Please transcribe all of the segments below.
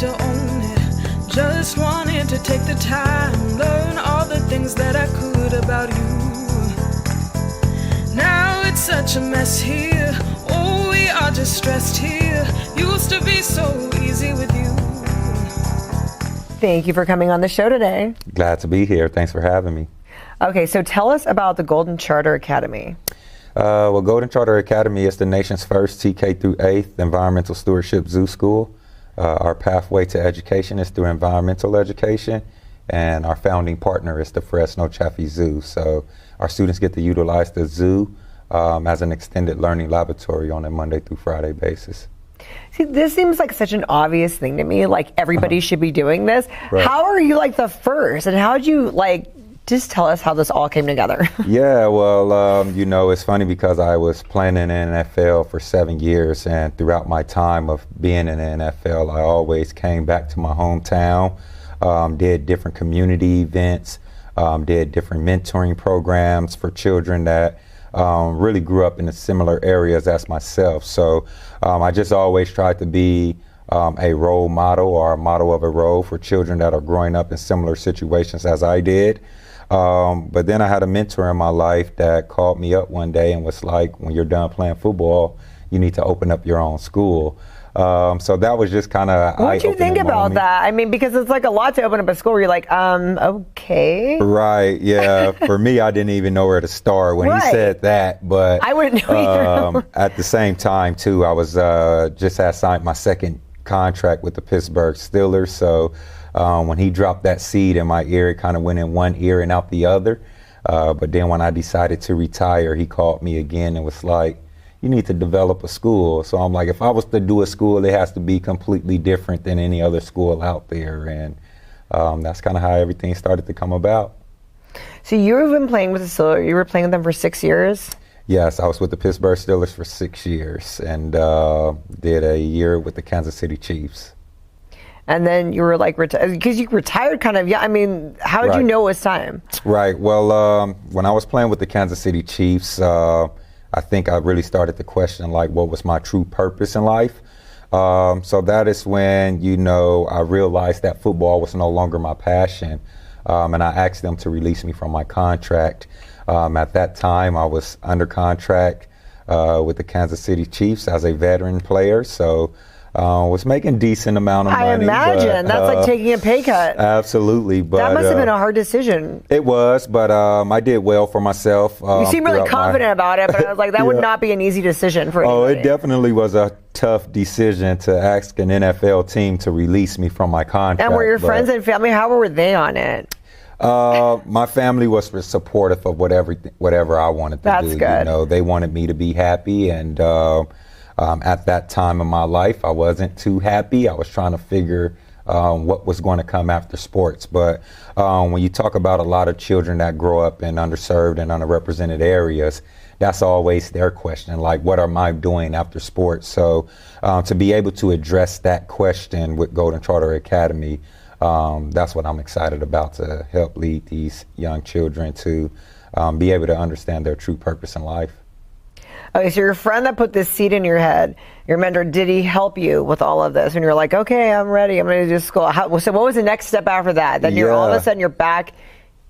to own it. Just wanted to take the time, learn all the things that I could about you. Now it's such a mess here. Oh, we are just stressed here. Used to be so easy with you. Thank you for coming on the show today. Glad to be here. Thanks for having me. Okay, so tell us about the Golden Charter Academy. Well, Golden Charter Academy is the nation's first TK through 8th environmental stewardship zoo school. Our pathway to education is through environmental education, and our founding partner is the Fresno Chaffee Zoo. So our students get to utilize the zoo as an extended learning laboratory on a Monday through Friday basis. See, this seems like such an obvious thing to me, like everybody should be doing this. Right. How are you like the first, and how did you just tell us how this all came together? Yeah, well, it's funny because I was playing in the NFL for 7 years, and throughout my time of being in the NFL, I always came back to my hometown, did different community events, did different mentoring programs for children that really grew up in the similar areas as myself. So I just always tried to be a role model or a model of a role for children that are growing up in similar situations as I did. But then I had a mentor in my life that called me up one day and was like, when you're done playing football, you need to open up your own school. So that was just kind of eye-opening. What did you think about that? I mean, because it's like a lot to open up a school where you're like, okay. Right, yeah. For me, I didn't even know where to start when he said that. But I wouldn't know either. At the same time, too, I was just had signed my second contract with the Pittsburgh Steelers. So when he dropped that seed in my ear, it kind of went in one ear and out the other. But then when I decided to retire, he called me again and was like, you need to develop a school. So I'm like, if I was to do a school, it has to be completely different than any other school out there. And that's kind of how everything started to come about. So you've been playing with the Steelers, you were playing with them for 6 years? Yes, I was with the Pittsburgh Steelers for 6 years and did a year with the Kansas City Chiefs. And then you were like, because you retired kind of, yeah, I mean, how did you know it was time? Right, well, when I was playing with the Kansas City Chiefs, I think I really started to question, like, what was my true purpose in life? So that is when, I realized that football was no longer my passion. And I asked them to release me from my contract. At that time, I was under contract with the Kansas City Chiefs as a veteran player. So was making decent amount of money. I imagine. That's like taking a pay cut. Absolutely. But that must have been a hard decision. It was, but I did well for myself. You seem really confident about it, but I was like, that would not be an easy decision for anybody. Oh, it definitely was a tough decision to ask an NFL team to release me from my contract. And were your friends and family, how were they on it? My family was supportive of whatever I wanted to do. That's good. They wanted me to be happy, and at that time in my life, I wasn't too happy. I was trying to figure what was going to come after sports. But when you talk about a lot of children that grow up in underserved and underrepresented areas, that's always their question, like, what am I doing after sports? So to be able to address that question with Golden Charter Academy, that's what I'm excited about, to help lead these young children to be able to understand their true purpose in life. Okay, so your friend that put this seed in your head, your mentor, did he help you with all of this? And you're like, okay, I'm ready. I'm going to do school. So what was the next step after that? Then you're all of a sudden you're back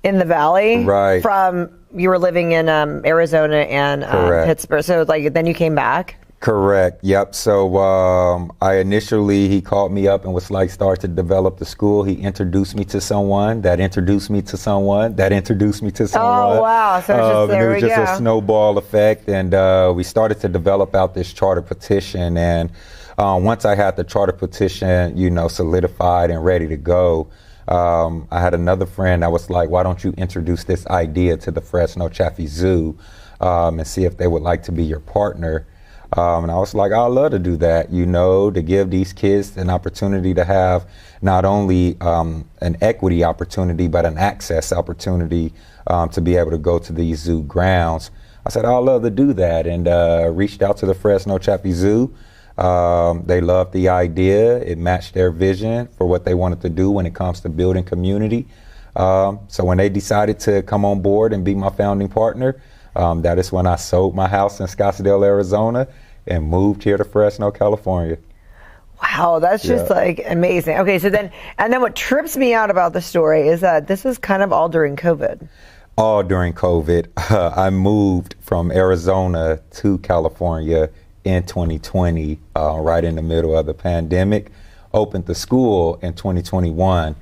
in the Valley. Right. From, you were living in Arizona and Pittsburgh. So then you came back? Correct. Yep. So he called me up and was like, start to develop the school. He introduced me to someone that introduced me to someone that introduced me to someone. Oh, wow. So it was just a snowball effect. And we started to develop out this charter petition. And once I had the charter petition, solidified and ready to go, I had another friend that was like, why don't you introduce this idea to the Fresno Chaffee Zoo and see if they would like to be your partner. And I was like, I'd love to do that, to give these kids an opportunity to have not only an equity opportunity, but an access opportunity to be able to go to these zoo grounds. I said, I'd love to do that, and reached out to the Fresno Chaffee Zoo. They loved the idea. It matched their vision for what they wanted to do when it comes to building community. So when they decided to come on board and be my founding partner, that is when I sold my house in Scottsdale, Arizona, and moved here to Fresno, California. Wow, that's just like amazing. Okay, so then, and then what trips me out about the story is that this was kind of all during COVID. All during COVID. I moved from Arizona to California in 2020, right in the middle of the pandemic. Opened the school in 2021.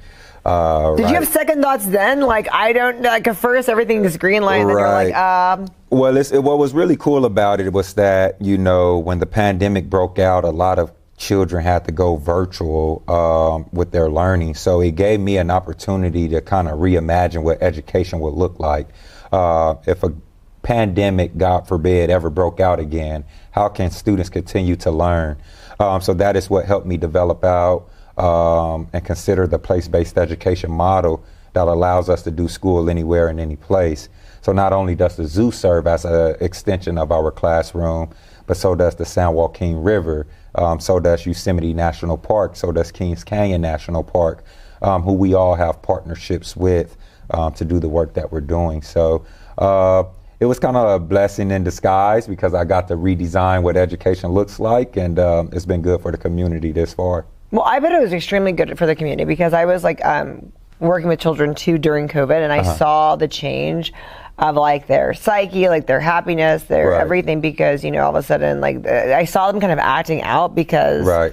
Did you have second thoughts then? Like, I don't, like at first everything's green light, and then you're like, Well, what was really cool about it was that, you know, when the pandemic broke out, a lot of children had to go virtual with their learning. So it gave me an opportunity to kind of reimagine what education would look like. If a pandemic, God forbid, ever broke out again, how can students continue to learn? So that is what helped me develop out and consider the place-based education model that allows us to do school anywhere and any place. So not only does the zoo serve as an extension of our classroom, but so does the San Joaquin River, so does Yosemite National Park, so does Kings Canyon National Park, who we all have partnerships with to do the work that we're doing. So it was kind of a blessing in disguise because I got to redesign what education looks like, and it's been good for the community this far. Well, I bet it was extremely good for the community because I was like working with children too during COVID, and I saw the change of like their psyche, like their happiness, their everything, because, you know, all of a sudden, like I saw them kind of acting out because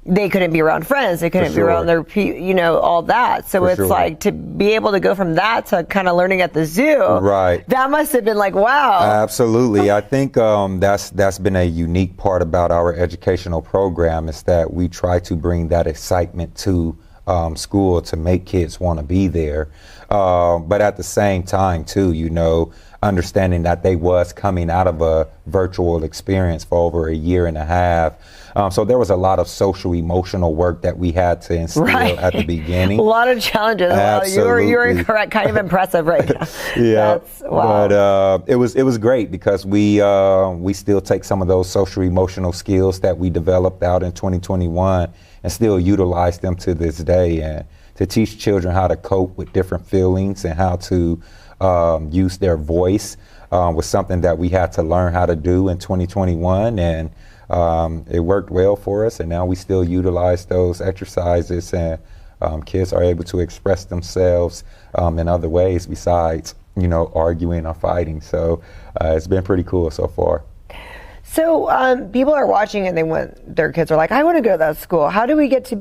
they couldn't be around friends, they couldn't be around their, you know, all that. So it's like to be able to go from that to kind of learning at the zoo. That must have been like, wow. Absolutely. I think that's been a unique part about our educational program is that we try to bring that excitement to school to make kids want to be there. But at the same time, too, you know, understanding that they was coming out of a virtual experience for over a year and a half. So there was a lot of social emotional work that we had to instill at the beginning. A lot of challenges. Absolutely. You're incorrect, kind of impressive right now. Wow. But it was great because we still take some of those social emotional skills that we developed out in 2021 and still utilize them to this day, and to teach children how to cope with different feelings and how to use their voice was something that we had to learn how to do in 2021, and it worked well for us, and now we still utilize those exercises, and kids are able to express themselves in other ways besides, you know, arguing or fighting. So it's been pretty cool so far. So people are watching and their kids are like, I want to go to that school. How do kids get to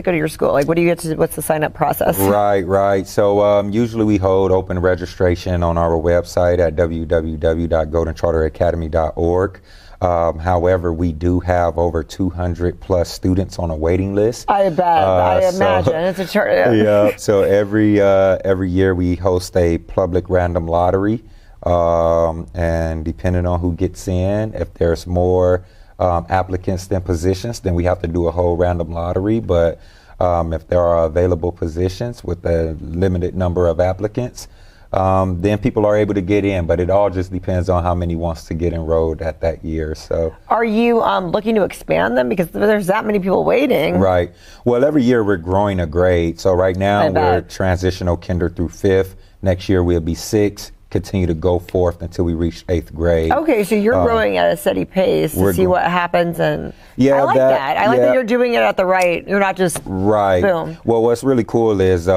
go to your school? Like, what's the sign up process? Right. So usually we hold open registration on our website at www.goldencharteracademy.org. However, we do have over 200 plus students on a waiting list. I bet. I imagine. It's a charter. So every year we host a public random lottery. And depending on who gets in, if there's more applicants than positions, then we have to do a whole random lottery. But if there are available positions with a limited number of applicants, then people are able to get in. But it all just depends on how many wants to get enrolled at that year. So, are you looking to expand them because there's that many people waiting? Right. Well, every year we're growing a grade. So right now we're transitional kinder through 5th. Next year we'll be 6th. Continue to go forth until we reach 8th grade. Okay, so you're growing at a steady pace to see what happens, and I like that. I like that you're doing it at the right. You're not just boom. Well, what's really cool is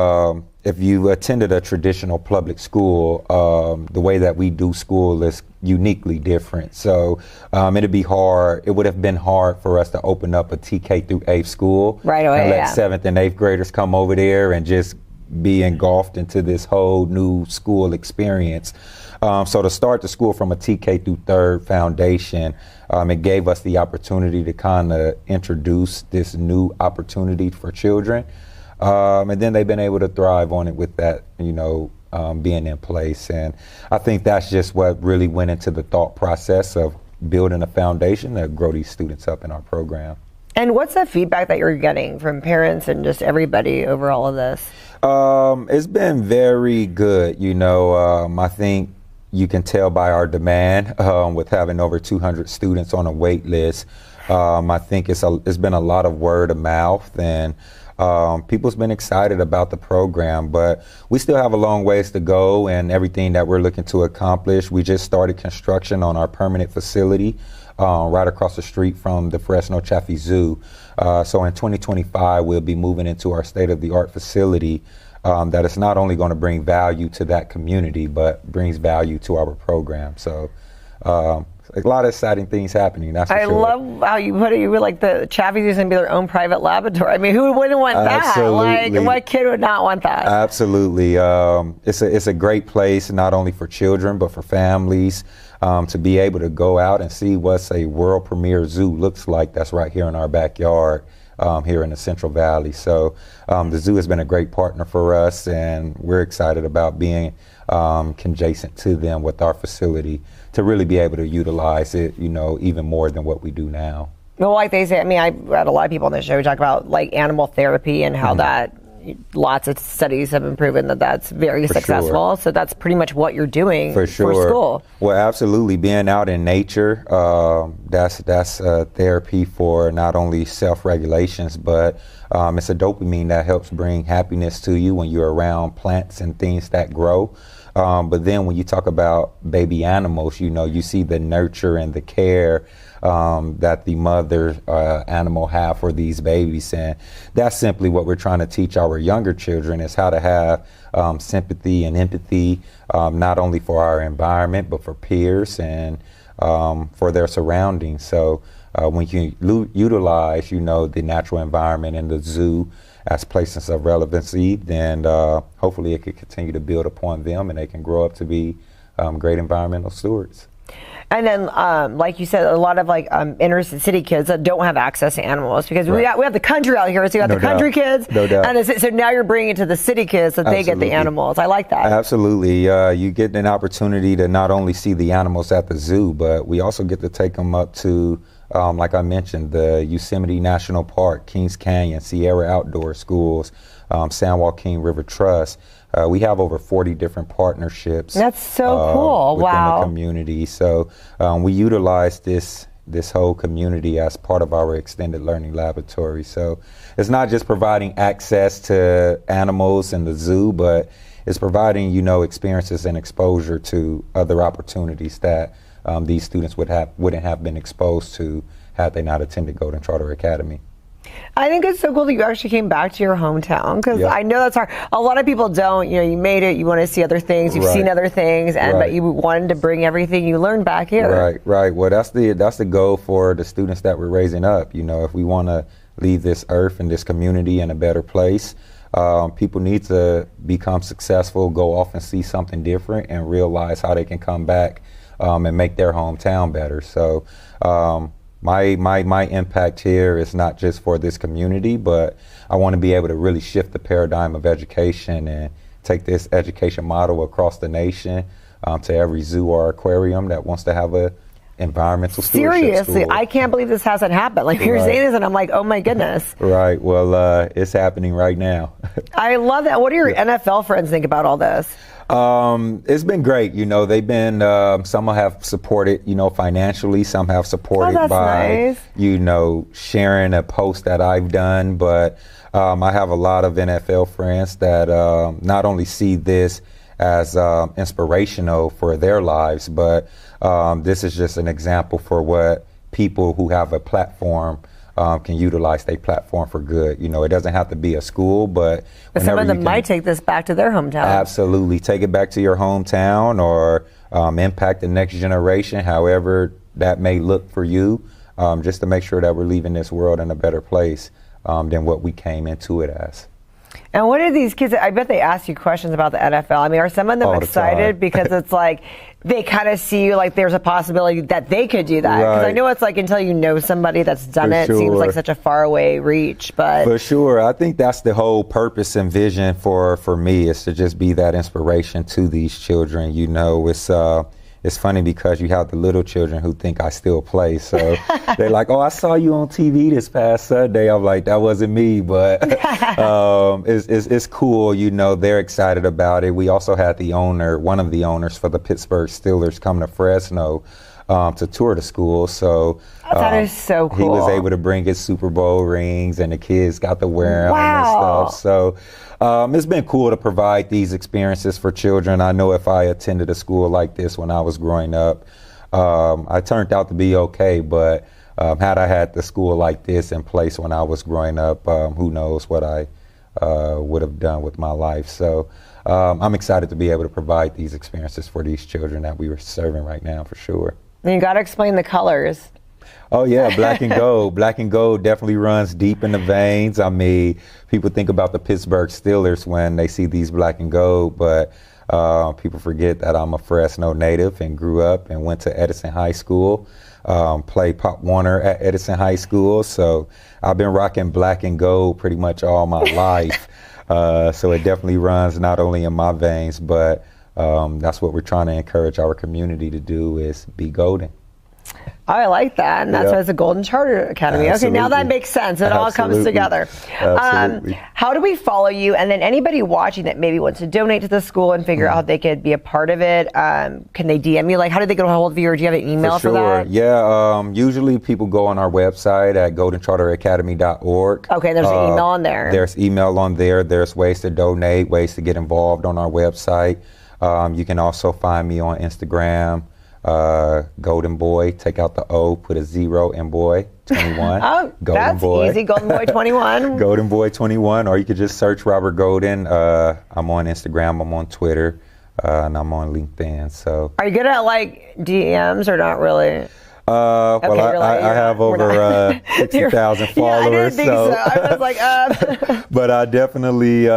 if you attended a traditional public school, the way that we do school is uniquely different. So it would have been hard for us to open up a TK through 8th school right away, and let 7th and 8th graders come over there and just be engulfed into this whole new school experience. So to start the school from a TK through 3rd foundation, it gave us the opportunity to kind of introduce this new opportunity for children. And then they've been able to thrive on it with that, you know, being in place. And I think that's just what really went into the thought process of building a foundation to grow these students up in our program. And what's the feedback that you're getting from parents and just everybody over all of this? It's been very good. You know, I think you can tell by our demand with having over 200 students on a wait list. I think it's been a lot of word of mouth, and People's been excited about the program, but we still have a long ways to go and everything that we're looking to accomplish. We just started construction on our permanent facility right across the street from the Fresno Chaffee Zoo. So in 2025, we'll be moving into our state-of-the-art facility that is not only going to bring value to that community, but brings value to our program. So a lot of exciting things happening. That's for sure. I love how you put it. You were like, the Chaffee's is going to be their own private laboratory. I mean, who wouldn't want that? Absolutely. Like, what kid would not want that? Absolutely. It's a great place, not only for children, but for families, to be able to go out and see what a world premiere zoo looks like. That's right here in our backyard. Here in the Central Valley. So the zoo has been a great partner for us, and we're excited about being conjacent to them with our facility to really be able to utilize it, even more than what we do now. Well, like they say, I mean, I've read a lot of people on this show talk about like animal therapy and how that lots of studies have been proven that that's very successful. Sure. So that's pretty much what you're doing for school. Well, absolutely. Being out in nature, that's therapy for not only self-regulations, but it's a dopamine that helps bring happiness to you when you're around plants and things that grow. But then when you talk about baby animals, you see the nurture and the care that the mother animal have for these babies. And that's simply what we're trying to teach our younger children, is how to have sympathy and empathy, not only for our environment, but for peers and for their surroundings. So when you utilize, the natural environment in the zoo as places of relevancy, then hopefully it could continue to build upon them and they can grow up to be great environmental stewards. And then, like you said, a lot of inner city kids that don't have access to animals, because we have the country out here, so you got the country kids. No doubt. And so now you're bringing it to the city kids so they get the animals. I like that. Absolutely. You get an opportunity to not only see the animals at the zoo, but we also get to take them up to, like I mentioned, the Yosemite National Park, Kings Canyon, Sierra Outdoor Schools, San Joaquin River Trust. We have over 40 different partnerships. That's so cool. Within Wow. the community. So we utilize this whole community as part of our extended learning laboratory. So it's not just providing access to animals in the zoo, but it's providing, experiences and exposure to other opportunities that these students wouldn't have been exposed to had they not attended Golden Charter Academy. I think it's so cool that you actually came back to your hometown, because I know that's hard. A lot of people don't. You made it. You want to see other things. You've seen other things, but you wanted to bring everything you learned back here. Right. Well, that's the goal for the students that we're raising up. If we want to leave this earth and this community in a better place, people need to become successful, go off and see something different, and realize how they can come back and make their hometown better. So. My impact here is not just for this community, but I want to be able to really shift the paradigm of education and take this education model across the nation to every zoo or aquarium that wants to have a environmental stewardship Seriously, school. I can't believe this hasn't happened. Like, you're saying this and I'm like, oh my goodness. Right. Well, it's happening right now. I love that. What do your NFL friends think about all this? It's been great. They've been, some have supported, financially, some have supported by, nice. Sharing a post that I've done. But I have a lot of NFL friends that not only see this as inspirational for their lives, but this is just an example for what people who have a platform can utilize their platform for good. It doesn't have to be a school, but some of them might take this back to their hometown. Absolutely. Take it back to your hometown or impact the next generation, however that may look for you, just to make sure that we're leaving this world in a better place than what we came into it as. And what are these kids? I bet they ask you questions about the NFL. I mean, are some of them excited because it's like they kind of see like there's a possibility that they could do that? Because I know it's like until you know somebody that's done it, seems like such a far away reach. But for sure, I think that's the whole purpose and vision for me, is to just be that inspiration to these children. It's funny because you have the little children who think I still play. So they're like, oh, I saw you on TV this past Sunday. I'm like, that wasn't me, but it's cool. They're excited about it. We also had one of the owners for the Pittsburgh Steelers come to Fresno to tour the school. So that is so cool. He was able to bring his Super Bowl rings, and the kids got to wear them Wow. and stuff. So it's been cool to provide these experiences for children. I know if I attended a school like this when I was growing up, I turned out to be okay, but had I had the school like this in place when I was growing up, who knows what I would have done with my life. So I'm excited to be able to provide these experiences for these children that we were serving right now, for sure. And you got to explain the colors. Oh yeah, black and gold. Black and gold definitely runs deep in the veins. I mean, people think about the Pittsburgh Steelers when they see these black and gold, but people forget that I'm a Fresno native and grew up and went to Edison High School, played Pop Warner at Edison High School. So I've been rocking black and gold pretty much all my life. So it definitely runs not only in my veins, but that's what we're trying to encourage our community to do, is be golden. I like that, and that's why it's a Golden Charter Academy. Absolutely. Okay, now that makes sense. It all comes together. Absolutely. How do we follow you? And then anybody watching that maybe wants to donate to the school and figure out how they could be a part of it, can they DM you? Like, how do they get a hold of you, or do you have an email for that? Yeah, usually people go on our website at goldencharteracademy.org. Okay, there's an email on there. There's email on there. There's ways to donate, ways to get involved on our website. You can also find me on Instagram. Golden Boy, take out the O, put a 0 in Boy 21. Oh, Golden that's Boy. easy. Golden Boy 21. Golden Boy 21, or you could just search Robert Golden. I'm on Instagram, I'm on Twitter, and I'm on LinkedIn. So, are you good at like DMs or not really? Well, I have over 60,000 followers. Yeah, I didn't think so. I was like, But I definitely,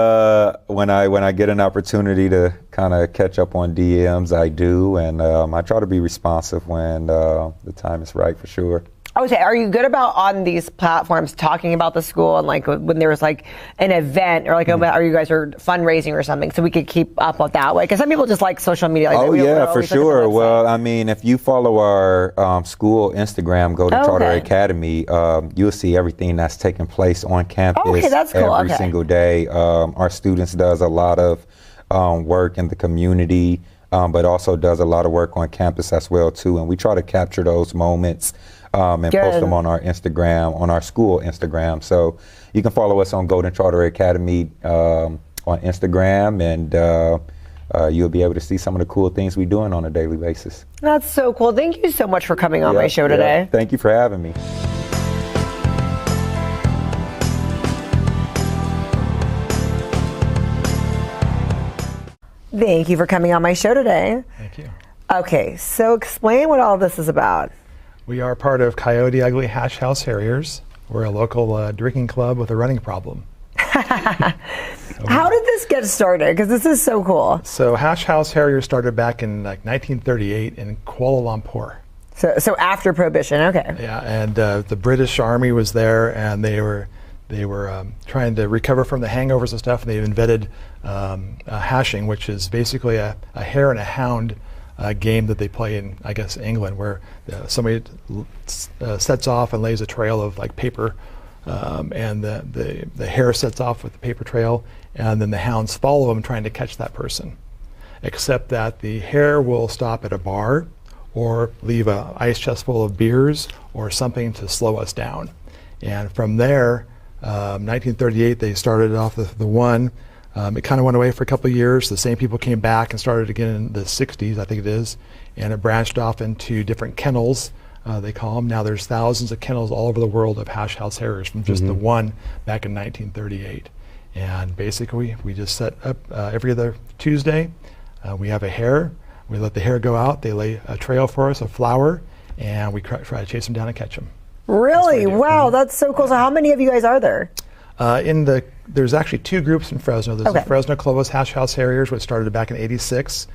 when I get an opportunity to kind of catch up on DMs, I do, and I try to be responsive when the time is right, for sure. I would say, are you good about on these platforms talking about the school, and like when there was like an event or like are you guys are fundraising or something, so we could keep up with that way? Because some people just like social media. Like, oh yeah, for sure. Well, I mean, if you follow our school Instagram, Golden Charter Academy, you'll see everything that's taking place on campus every single day. Our students does a lot of work in the community, but also does a lot of work on campus as well too. And we try to capture those moments. And post them on our Instagram, on our school Instagram. So you can follow us on Golden Charter Academy on Instagram, and you'll be able to see some of the cool things we're doing on a daily basis. That's so cool. Thank you so much for coming on my show today. Thank you for having me. Thank you for coming on my show today. Thank you. Okay, so explain what all this is about. We are part of Coyote Ugly Hash House Harriers. We're a local drinking club with a running problem. How did this get started? Because this is so cool. So Hash House Harriers started back in like 1938 in Kuala Lumpur. So after Prohibition, okay. Yeah, and the British Army was there, and they were trying to recover from the hangovers and stuff, and they invented hashing, which is basically a hare and a hound game that they play in, I guess, England, where somebody sets off and lays a trail of like paper, and the hare sets off with the paper trail, and then the hounds follow him trying to catch that person. Except that the hare will stop at a bar or leave an ice chest full of beers or something to slow us down. And from there, 1938, they started off the one. It kind of went away for a couple of years. The same people came back and started again in the 60s, I think it is, and it branched off into different kennels, they call them. Now there's thousands of kennels all over the world of Hash House Harriers from just the one back in 1938. And basically, we just set up every other Tuesday. We have a hare. We let the hare go out. They lay a trail for us, a flower, and we try to chase them down and catch them. Really? Wow, that's so cool. So how many of you guys are there? There's actually two groups in Fresno. There's the Fresno Clovis Hash House Harriers, which started back in '86.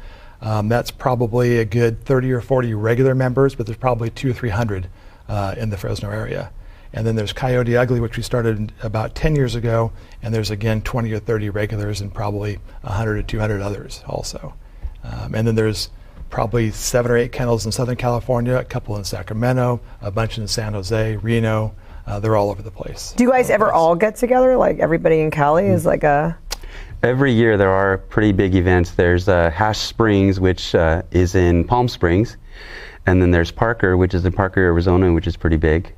That's probably a good 30 or 40 regular members, but there's probably 200 or 300 in the Fresno area. And then there's Coyote Ugly, which we started about 10 years ago, and there's again 20 or 30 regulars and probably 100 or 200 others also. And then there's probably 7 or 8 kennels in Southern California, a couple in Sacramento, a bunch in San Jose, Reno. They're all over the place. Do you guys ever all get together? Like everybody in Cali is like a... Every year there are pretty big events. There's Hash Springs, which is in Palm Springs. And then there's Parker, which is in Parker, Arizona, which is pretty big,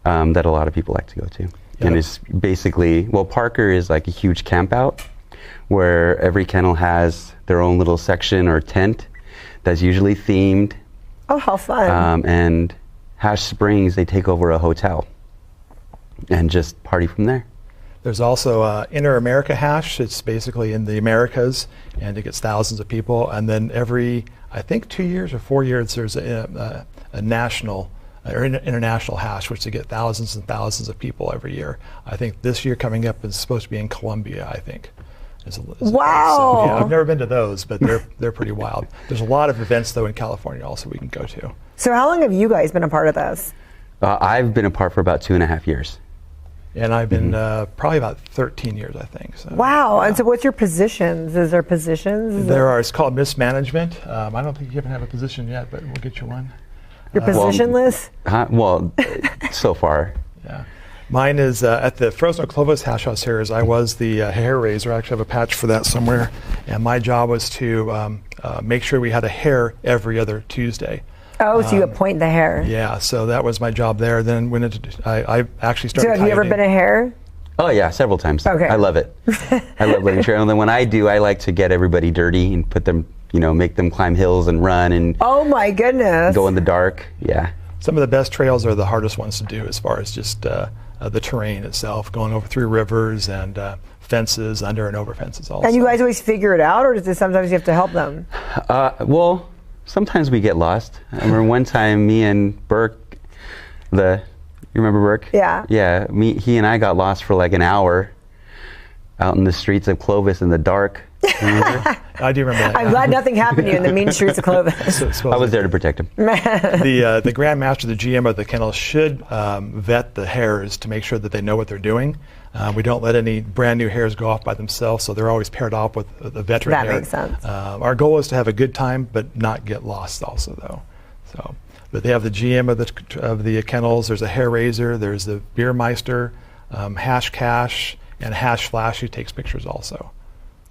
that a lot of people like to go to. Yep. And it's basically, well, Parker is like a huge camp out where every kennel has their own little section or tent that's usually themed. Oh, how fun. And Hash Springs, they take over a hotel and just party from there. There's also Inner America Hash. It's basically in the Americas, and it gets thousands of people. And then every, I think 2 years or 4 years, there's a national or international hash, which they get thousands and thousands of people every year. I think this year coming up is supposed to be in Colombia, I think. Wow. So, yeah, I've never been to those, but they're pretty wild. There's a lot of events, though, in California also we can go to. So how long have you guys been a part of this? I've been a part for about 2.5 years. And I've been probably about 13 years, I think. So, wow. Yeah. And so what's your positions? Is there positions? It's called mismanagement. I don't think you even have a position yet, but we'll get you one. You're positionless? Well, so far. Yeah. Mine is at the Fresno Clovis Hash House Harriers. I was the hair raiser. I actually have a patch for that somewhere. And my job was to make sure we had a hair every other Tuesday. Oh, so you appoint the hair. Yeah, so that was my job there. Then went into, I actually started. So have you ever been a hair? Oh yeah, several times. Okay. I love it. I love letting sure. And then when I do, I like to get everybody dirty and put them, make them climb hills and run and. Oh my goodness. Go in the dark. Yeah. Some of the best trails are the hardest ones to do as far as just the terrain itself, going over through rivers and fences, under and over fences also. And you guys always figure it out, or does it sometimes you have to help them? Well, sometimes we get lost. I remember one time me and Burke, you remember Burke? Yeah. Yeah, he and I got lost for like an hour out in the streets of Clovis in the dark. I do remember that. I'm glad nothing happened to you in the mean streets of Clovis. I was there to protect him. The Grand Master, the GM of the kennel, should vet the hares to make sure that they know what they're doing. We don't let any brand new hares go off by themselves, so they're always paired off with a veteran hare. That makes sense. Our goal is to have a good time, but not get lost also, though. So, but they have the GM of the kennels. There's a hair raiser. There's the beer meister, Hash Cash, and Hash Flash, who takes pictures also.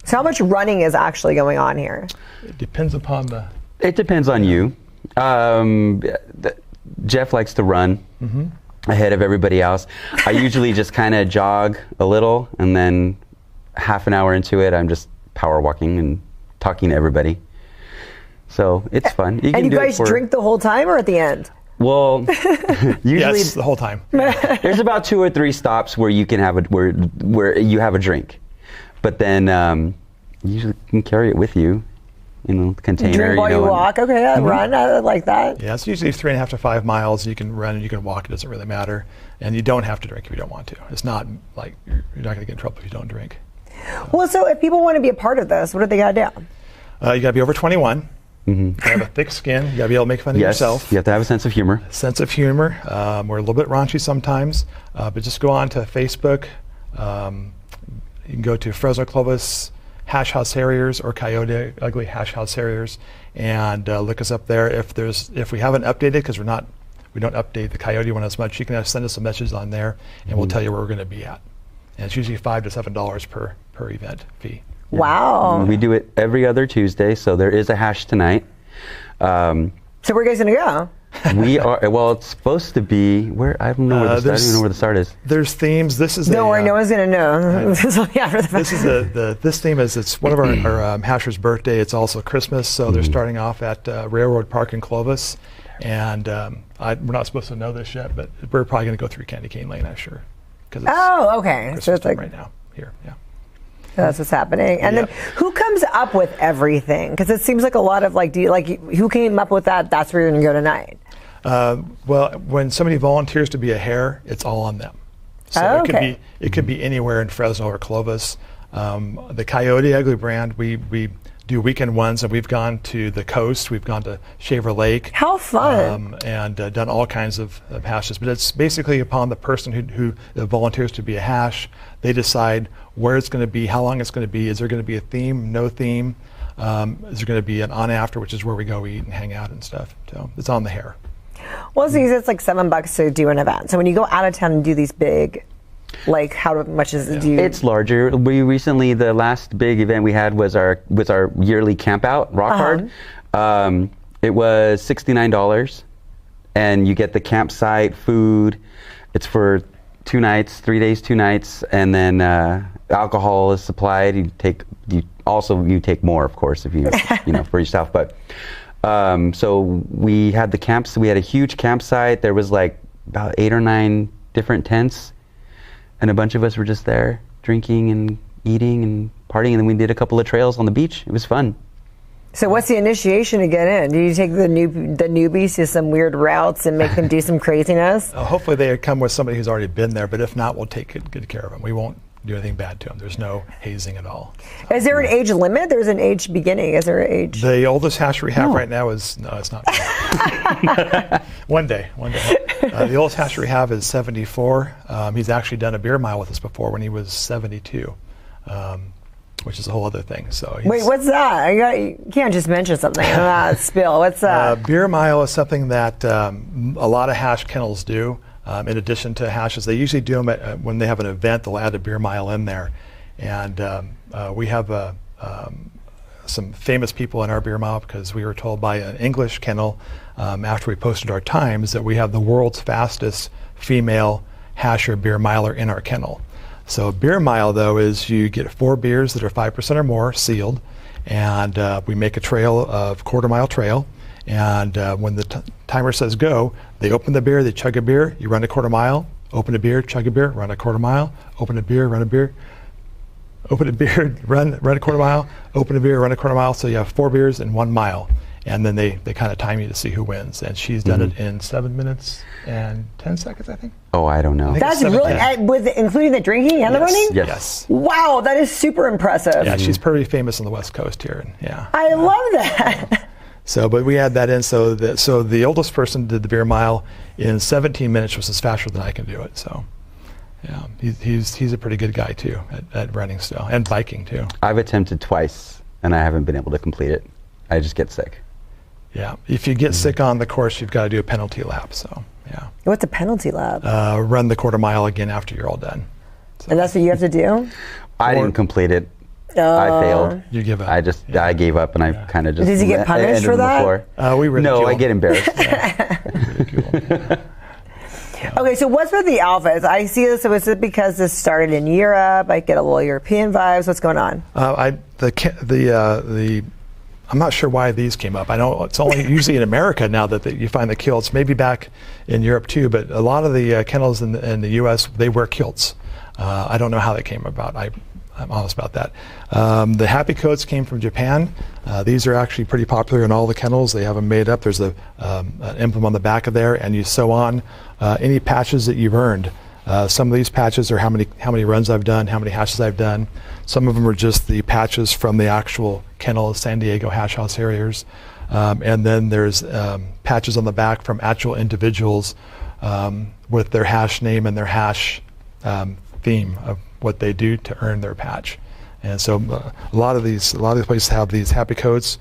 So how much running is actually going on here? It depends upon the... It depends on you. Jeff likes to run ahead of everybody else. I usually just kind of jog a little, and then half an hour into it, I'm just power walking and talking to everybody. So it's fun. And you guys drink the whole time or at the end? Well, usually yes, the whole time. There's about 2 or 3 stops where you can have where you have a drink. But then you usually can carry it with you, container. Drink while you walk. Okay, run. I like that. Yeah, it's usually 3.5 to 5 miles. You can run and you can walk. It doesn't really matter, and you don't have to drink if you don't want to. It's not like you're not going to get in trouble if you don't drink. Well, so if people want to be a part of this, what do they got to do? You got to be over 21. You got to have a thick skin. You got to be able to make fun of yourself. You have to have a sense of humor. We're a little bit raunchy sometimes, but just go on to Facebook. You can go to Fresno Clovis Hash House Harriers or Coyote Ugly Hash House Harriers and look us up there. If we haven't updated, because we don't update the Coyote one as much, you can send us a message on there and we'll tell you where we're going to be at. And it's usually $5 to $7 per event fee. Wow. We do it every other Tuesday, so there is a hash tonight. So where are you guys going to go? We are, well, it's supposed to be, I don't know where the start, I don't even know where the start is. There's themes. This is don't worry, no one's going to know. This theme is, it's one of our hashers' birthday. It's also Christmas, so they're starting off at Railroad Park in Clovis. And we're not supposed to know this yet, but we're probably going to go through Candy Cane Lane, I'm sure. Okay. Christmas so it's like right now here, yeah. That's what's happening. And then who comes up with everything? Because it seems like a lot of who came up with that? That's where you're going to go tonight. Well, when somebody volunteers to be a hare, it's all on them. So it could be anywhere in Fresno or Clovis. The Coyote Ugly brand, we do weekend ones, and we've gone to the coast. We've gone to Shaver Lake. How fun! And done all kinds of hashes. But it's basically upon the person who volunteers to be a hash. They decide where it's going to be, how long it's going to be. Is there going to be a theme? No theme? Is there going to be an on-after, which is where we go eat and hang out and stuff. So it's on the hare. Well, so it's like $7 to do an event. So when you go out of town and do these big, how much is it? It's larger. We recently, the last big event we had was our yearly camp out, Rock Hard. It was $69, and you get the campsite, food. It's for 2 nights, 3 days, 2 nights, and then alcohol is supplied. You take more, of course, if you for yourself. But so we had the camps. We had a huge campsite. There was like about 8 or 9 different tents, and a bunch of us were just there drinking and eating and partying. And then we did a couple of trails on the beach. It was fun. So what's the initiation to get in? Do you take the newbies to some weird routes and make them do some craziness? Hopefully they come with somebody who's already been there, but if not, we'll take good care of them. We won't do anything bad to them. There's no hazing at all. Is there an age limit? There's an age beginning. Is there an age? The oldest hatchery we have right now is, no, it's not. One day. The oldest hatchery we have is 74. He's actually done a beer mile with us before when he was 72. Which is a whole other thing. So wait, what's that? You can't just mention something and not spill. What's that? Beer mile is something that a lot of hash kennels do. In addition to hashes, they usually do them when they have an event. They'll add a beer mile in there, and we have some famous people in our beer mile because we were told by an English kennel after we posted our times that we have the world's fastest female hasher beer miler in our kennel. So beer mile, though, is you get 4 beers that are 5% or more sealed, and we make a trail of quarter-mile trail. And when the timer says go, they open the beer, they chug a beer, you run a quarter mile, open a beer, chug a beer, run a quarter mile, open a beer, run a beer, open a beer, run a quarter mile, open a beer, run a quarter mile. So you have 4 beers in 1 mile. And then they kind of time you to see who wins. And she's done it in 7 minutes and 10 seconds, I think. Oh, I don't know. That's really, with including the drinking and the running? Yes. Wow, that is super impressive. Yeah, she's pretty famous on the West Coast here. And, yeah. I love that. So, but we add that in. So the oldest person did the beer mile in 17 minutes, which is faster than I can do it. So, yeah, he's a pretty good guy too at running still and biking too. I've attempted twice, and I haven't been able to complete it. I just get sick. Yeah, if you get sick on the course, you've got to do a penalty lap. So, yeah. What's a penalty lap? Run the quarter mile again after you're all done. So. And that's what you have to do? I didn't complete it. I failed. You give up. I gave up, and I kind of just. Did you get punished for that? We ridicule. No, I get embarrassed. Okay, so what's with the outfits? I see this. So is it because this started in Europe? I get a little European vibes. What's going on? I'm not sure why these came up. I know it's only usually in America now that you find the kilts. Maybe back in Europe too, but a lot of the kennels in the U.S. they wear kilts. I don't know how that came about. I'm honest about that. The happy coats came from Japan. These are actually pretty popular in all the kennels. They have them made up. There's an emblem on the back of there, and you sew on any patches that you've earned. Some of these patches are how many runs I've done, how many hashes I've done. Some of them are just the patches from the actual kennel of San Diego Hash House Harriers. And then there's patches on the back from actual individuals with their hash name and their hash theme of what they do to earn their patch. And so a lot of these places have these happy coats.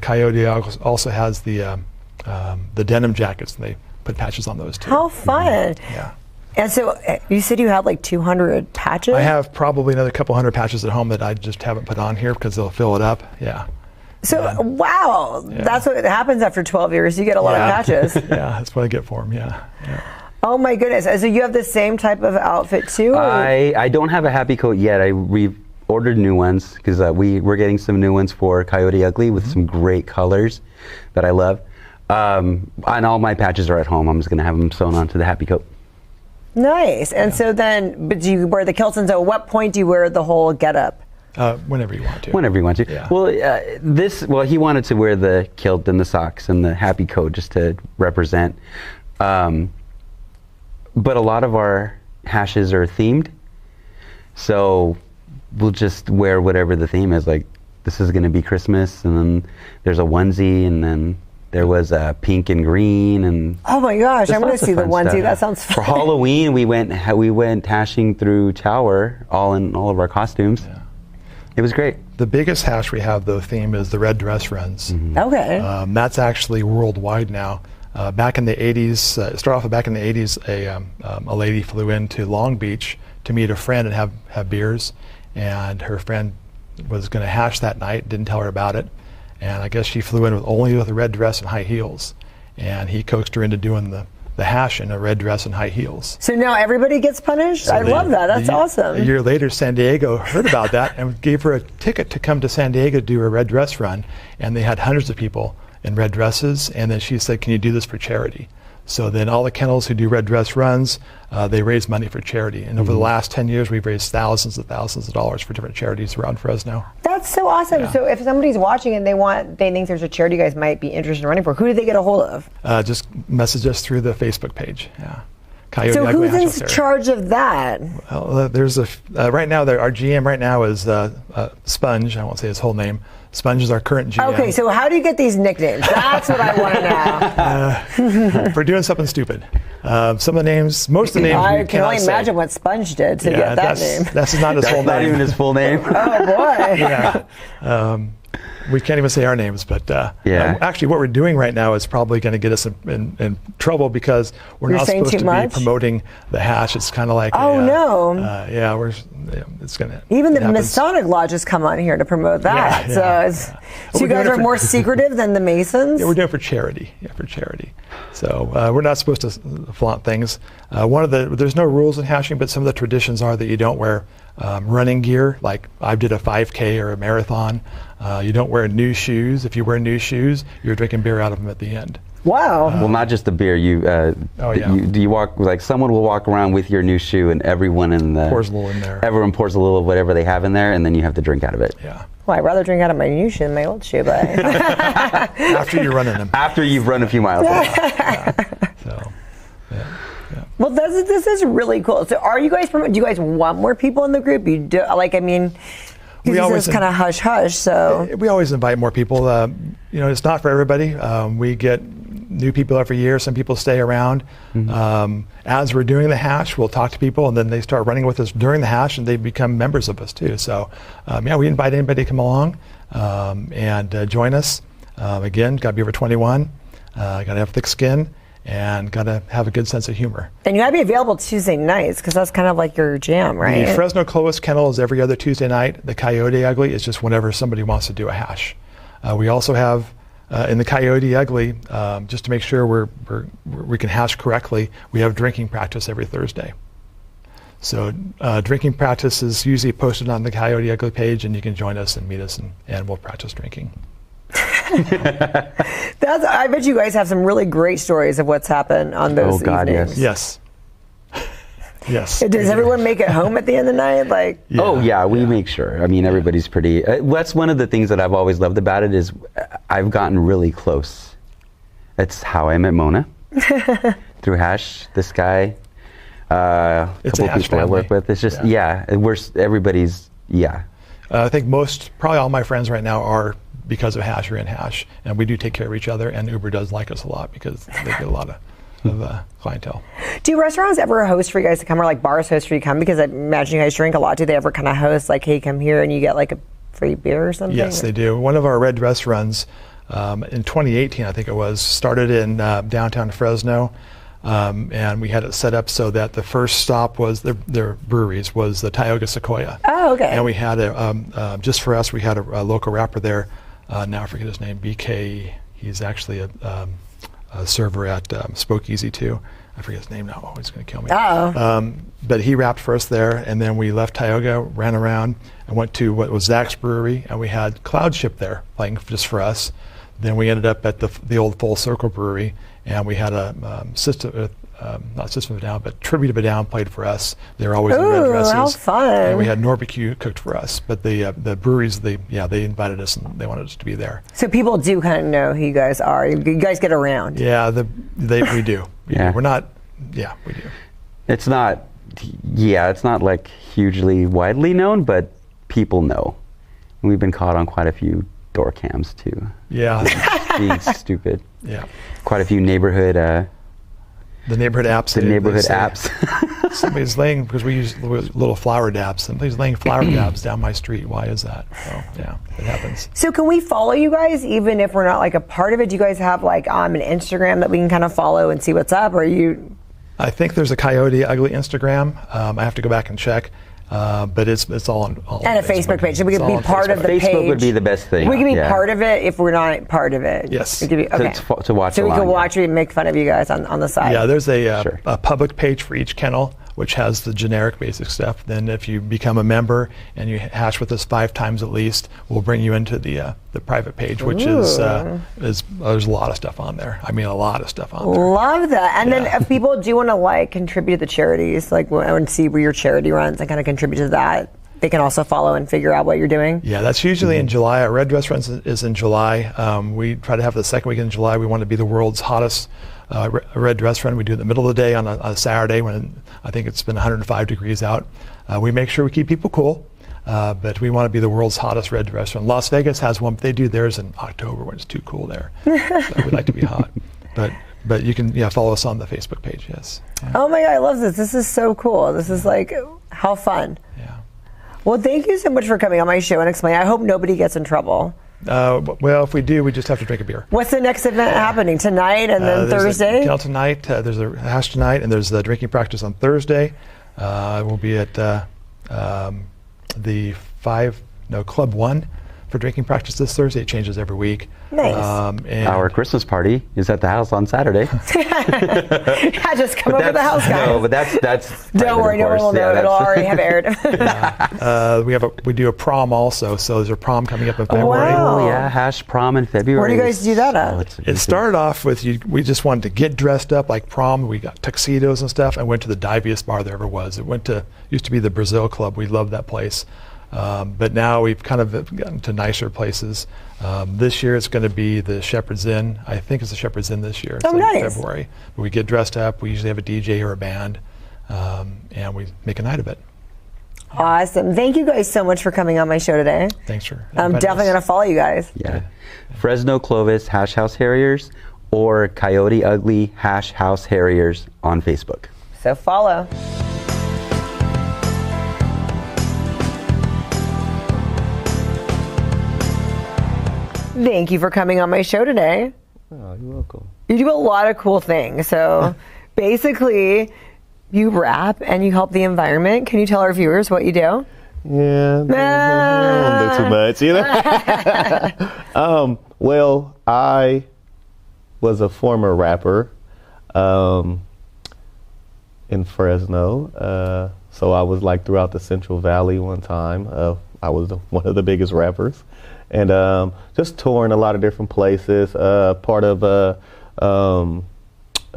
Coyote also has the denim jackets, and they put patches on those too. How fun! Yeah. And so you said you have like 200 patches? I have probably another couple hundred patches at home that I just haven't put on here because they'll fill it up. Yeah. So, wow, that's what happens after 12 years. You get a lot of patches. Yeah, that's what I get for them, yeah. Oh my goodness. So you have the same type of outfit too? I don't have a happy coat yet. We've ordered new ones because we're getting some new ones for Coyote Ugly with some great colors that I love. And all my patches are at home. I'm just going to have them sewn onto the happy coat. Nice. And so then, but do you wear the kilts? And so at what point do you wear the whole getup? Whenever you want to. Whenever you want to. Yeah. Well, he wanted to wear the kilt and the socks and the happy coat just to represent. But a lot of our hashes are themed, so we'll just wear whatever the theme is. Like this is going to be Christmas, and then there's a onesie, and then there was a pink and green, and oh my gosh, I'm going to see the onesie. Stuff. That sounds fun. For Halloween, we went hashing through Tower, all in all of our costumes. Yeah. It was great. The biggest hash we have, though, theme is the red dress runs. Mm-hmm. Okay. That's actually worldwide now. Back in the 80s, back in the 80s, a lady flew into Long Beach to meet a friend and have beers, and her friend was going to hash that night, didn't tell her about it, and I guess she flew in only with a red dress and high heels, and he coaxed her into doing the hash in a red dress and high heels. So now everybody gets punished? So I love that. That's awesome. A year later, San Diego heard about that and gave her a ticket to come to San Diego to do a red dress run, and they had hundreds of people in red dresses, and then she said, can you do this for charity? So then all the kennels who do red dress runs, they raise money for charity. And over the last 10 years, we've raised thousands of dollars for different charities around Fresno. That's so awesome. Yeah. So if somebody's watching and they think there's a charity you guys might be interested in running for, who do they get a hold of? Just message us through the Facebook page. Yeah. Coyote So Ugly who's Hash in charge of that? Well, there's right now, our GM right now is Sponge. I won't say his whole name. Sponge is our current GM. Okay, so how do you get these nicknames? That's what I want to know. For doing something stupid. Some of the names, most of the names I we can only cannot say. imagine what Sponge did to get that name. That's not his whole Not name. even his full name. Oh boy. Yeah. We can't even say our names, but actually what we're doing right now is probably going to get us in trouble because we're You're not saying supposed too to much? be promoting the hash. It's kind of like it's going to Even the Masonic lodges come on here to promote that. So you guys are more secretive than the Masons? Yeah, we're doing it for charity. Yeah, for charity. So we're not supposed to flaunt things. There's no rules in hashing, but some of the traditions are that you don't wear running gear, like I did a 5K or a marathon. You don't wear new shoes. If you wear new shoes, you're drinking beer out of them at the end. Wow. Well, not just the beer. Do you walk, like someone will walk around with your new shoe, and everyone pours a little in there. Everyone pours a little of whatever they have in there, and then you have to drink out of it. Yeah. Well, I'd rather drink out of my new shoe than my old shoe, but After you're running them. After you've run a few miles. So, well, this is really cool. So, are you guys do you guys want more people in the group? You do, like, I mean, We always it's kind of hush hush. So we always invite more people. It's not for everybody. We get new people every year. Some people stay around. As we're doing the hash, we'll talk to people, and then they start running with us during the hash, and they become members of us too. So, we invite anybody to come along and join us. Again, got to be over 21. Got to have thick skin. And got to have a good sense of humor. And you got to be available Tuesday nights because that's kind of like your jam, right? The Fresno Clovis Kennel is every other Tuesday night. The Coyote Ugly is just whenever somebody wants to do a hash. We also have in the Coyote Ugly, just to make sure we can hash correctly, we have drinking practice every Thursday. So drinking practice is usually posted on the Coyote Ugly page, and you can join us and meet us, and we'll practice drinking. I bet you guys have some really great stories of what's happened on those evenings. Yes. Yes. Does everyone make it home at the end of the night? Like, We make sure. I mean, everybody's pretty. That's one of the things that I've always loved about it is I've gotten really close. That's how I met Mona through hash. This guy, a couple of people I work with. It's just everybody's. I think probably all my friends right now are because of hash or in hash, and we do take care of each other. And Uber does like us a lot because they get a lot of clientele. Do restaurants ever host for you guys to come, or like bars host for you to come? Because I imagine you guys drink a lot. Do they ever kind of host like, hey, come here and you get like a free beer or something? Yes, they do. One of our red dress runs in 2018, I think it was, started in downtown Fresno, and we had it set up so that the first stop was their breweries was the Tioga Sequoia. Oh, okay. And we had just for us, we had a local rapper there. Now I forget his name. BK. He's actually a server at Spokeezy too. I forget his name now. Oh, he's going to kill me. But he rapped for us there, and then we left Tioga, ran around, and went to what was Zach's Brewery, and we had Cloud Ship there playing just for us. Then we ended up at the old Full Circle Brewery, and we had a not System of a Down, but Tribute of a Down played for us. They were always in red dresses. How fun! And we had Norbecue cooked for us. But the breweries, they invited us and they wanted us to be there. So people do kind of know who you guys are. You guys get around. Yeah, we do. We're not. Yeah, we do. It's not. It's not like hugely widely known, but people know. We've been caught on quite a few door cams too. Yeah. Being stupid. Yeah. Quite a few neighborhood. The neighborhood apps. The neighborhood apps. Somebody's laying, because we use little flower dabs. Somebody's laying flower dabs down my street. Why is that? So yeah, it happens. So can we follow you guys even if we're not like a part of it? Do you guys have like an Instagram that we can kind of follow and see what's up? Or you? I think there's a Coyote Ugly Instagram. I have to go back and check. but it's all on and a Facebook page. So we could be part of the page. Facebook would be the best thing. We can be part of it if we're not part of it. Yes. We could be, okay. To watch so we along, can watch it and make fun of you guys on the side. Yeah, there's Sure. a public page for each kennel, which has the generic basic stuff. Then if you become a member and you hash with us 5 times at least, we'll bring you into the private page, which is there's a lot of stuff on there. I mean, a lot of stuff on there. Love that. And then if people do want to like contribute to the charities, like and see where your charity runs and kind of contribute to that, they can also follow and figure out what you're doing. Yeah, that's usually in July. Our Red Dress Run is in July. We try to have the second weekend in July. We want to be the world's hottest red dress run. We do it in the middle of the day on a Saturday when I think it's been 105 degrees out. We make sure we keep people cool, but we want to be the world's hottest red dress run. Las Vegas has one, but they do theirs in October when it's too cool there. So we like to be hot. But you can follow us on the Facebook page, yes. Yeah. Oh my God, I love this. This is so cool. This is like, how fun. Yeah. Well, thank you so much for coming on my show and explaining. I hope nobody gets in trouble. Well, if we do, we just have to drink a beer. What's the next event happening? Tonight and then Thursday? Tonight, there's a hash tonight, and there's the drinking practice on Thursday. We'll be at the Club 1 for drinking practice this Thursday. It changes every week. Nice. And Our Christmas party is at the house on Saturday. Yeah, just come over to the house, guys. No, but that's Don't worry, no one will know. It'll already have aired. we do a prom also, so there's a prom coming up in February. Wow. Oh yeah, hash prom in February. Where do you guys do that at? It started off with we just wanted to get dressed up like prom. We got tuxedos and stuff, and went to the diviest bar there ever was. Used to be the Brazil Club. We loved that place. But now we've kind of gotten to nicer places. This year it's going to be the Shepherd's Inn. I think it's the Shepherd's Inn this year. Oh, nice. In February. But we get dressed up. We usually have a DJ or a band, and we make a night of it. Awesome. Thank you guys so much for coming on my show today. Thanks for I'm definitely going to follow you guys. Yeah. Fresno Clovis Hash House Harriers or Coyote Ugly Hash House Harriers on Facebook. So follow. Thank you for coming on my show today. Oh, you're welcome. You do a lot of cool things. So basically, you rap and you help the environment. Can you tell our viewers what you do? Yeah, don't do too much, you know. Well, I was a former rapper in Fresno. So I was like throughout the Central Valley one time. I was one of the biggest rappers. And just touring a lot of different places, part of a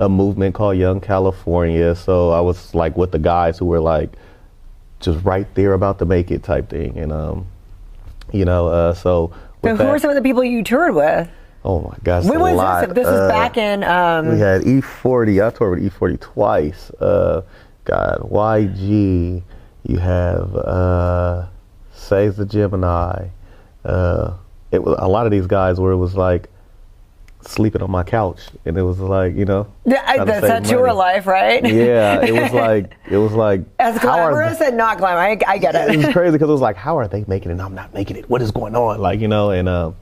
movement called Young California. So I was like with the guys who were like just right there about to make it type thing. And, so who are some of the people you toured with? Oh my gosh, When a was lot. this? This is back in... we had E40. I toured with E40 twice. YG. You have Says the Gemini. It was a lot of these guys where it was like sleeping on my couch, and it was like, that's tour life, right? Yeah, it was like as glamorous and not glamorous. I get it. It was crazy because it was like, how are they making it and I'm not making it? What is going on? Like, and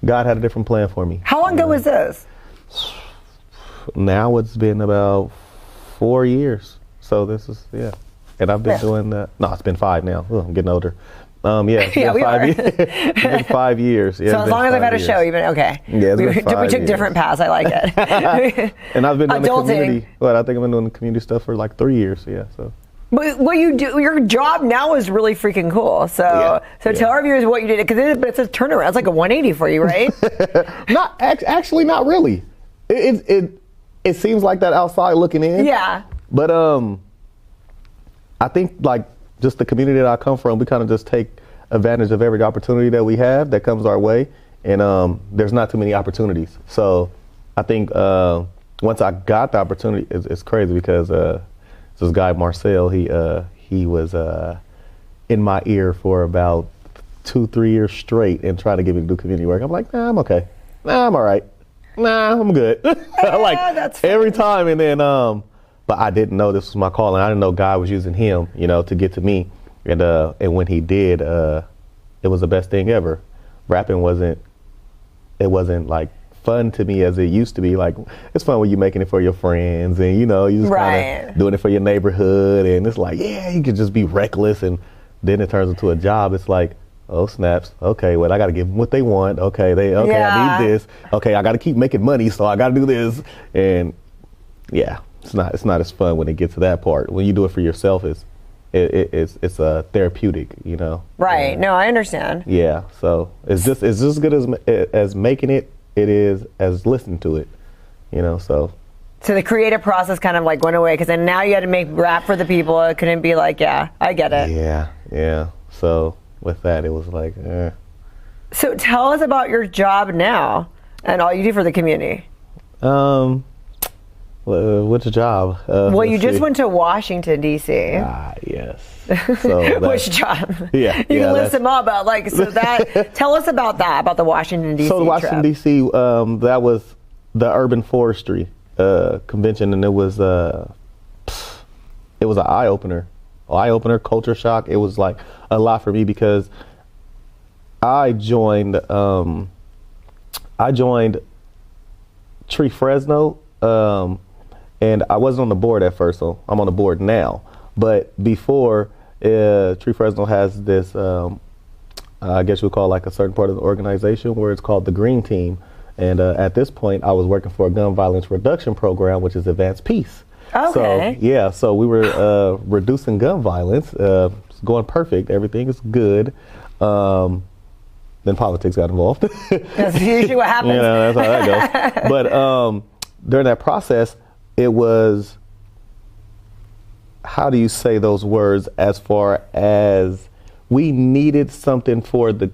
God had a different plan for me. How long ago was this? Now it's been about 4 years. So this is, and I've been doing that. No, it's been 5 now. Oh, I'm getting older. It's been 5 years. It's been 5 years. Yeah, so as long as I've had a show, even okay. Yeah, we took different paths. I like it. And I've been doing the community. Well, I think I've been doing the community stuff for like 3 years. Yeah, so. But what you do, your job now is really freaking cool. So, tell our viewers what you did, because it's a turnaround. It's like a 180 for you, right? Actually, not really. It seems like that outside looking in. Yeah. But I think like just the community that I come from, we kind of just take advantage of every opportunity that we have that comes our way, and there's not too many opportunities. So I think once I got the opportunity, it's crazy because this guy Marcel, he was in my ear for about 2-3 years straight and trying to get me to do community work. I'm like, nah, I'm okay. Nah, I'm all right. Nah, I'm good. Like every time, and then but I didn't know this was my calling. I didn't know God was using him, to get to me. And when he did, it was the best thing ever. Rapping wasn't like fun to me as it used to be. Like, it's fun when you're making it for your friends and you just kind of doing it for your neighborhood, and it's like, yeah, you could just be reckless. And then it turns into a job. It's like, oh snaps. Okay, well I got to give them what they want. Okay, I need this. Okay, I got to keep making money, so I got to do this. And yeah, it's not as fun when it gets to that part. When you do it for yourself, it's a therapeutic, you know. Right. No, I understand. Yeah. So it's just as good as making it. It is as listening to it, you know. So the creative process kind of like went away because then now you had to make rap for the people. It couldn't be like, yeah, I get it. Yeah. So with that, it was like, So tell us about your job now and all you do for the community. Which job? Well, you just went to Washington, D.C. Yes. So which job? Yeah. You can list them all, but like, so that, tell us about that, about the Washington, D.C. So the Washington, D.C., that was the urban forestry convention, and it was an eye-opener, culture shock. It was like a lot for me because I joined Tree Fresno, and I wasn't on the board at first, so I'm on the board now. But before, Tree Fresno has this, I guess you would call it like a certain part of the organization where it's called the Green Team. And at this point, I was working for a gun violence reduction program, which is Advanced Peace. Okay. So we were reducing gun violence. It's going perfect. Everything is good. Then politics got involved. That's usually what happens. You know, that's how that goes. But during that process, it was, how do you say those words, as far as we needed something for the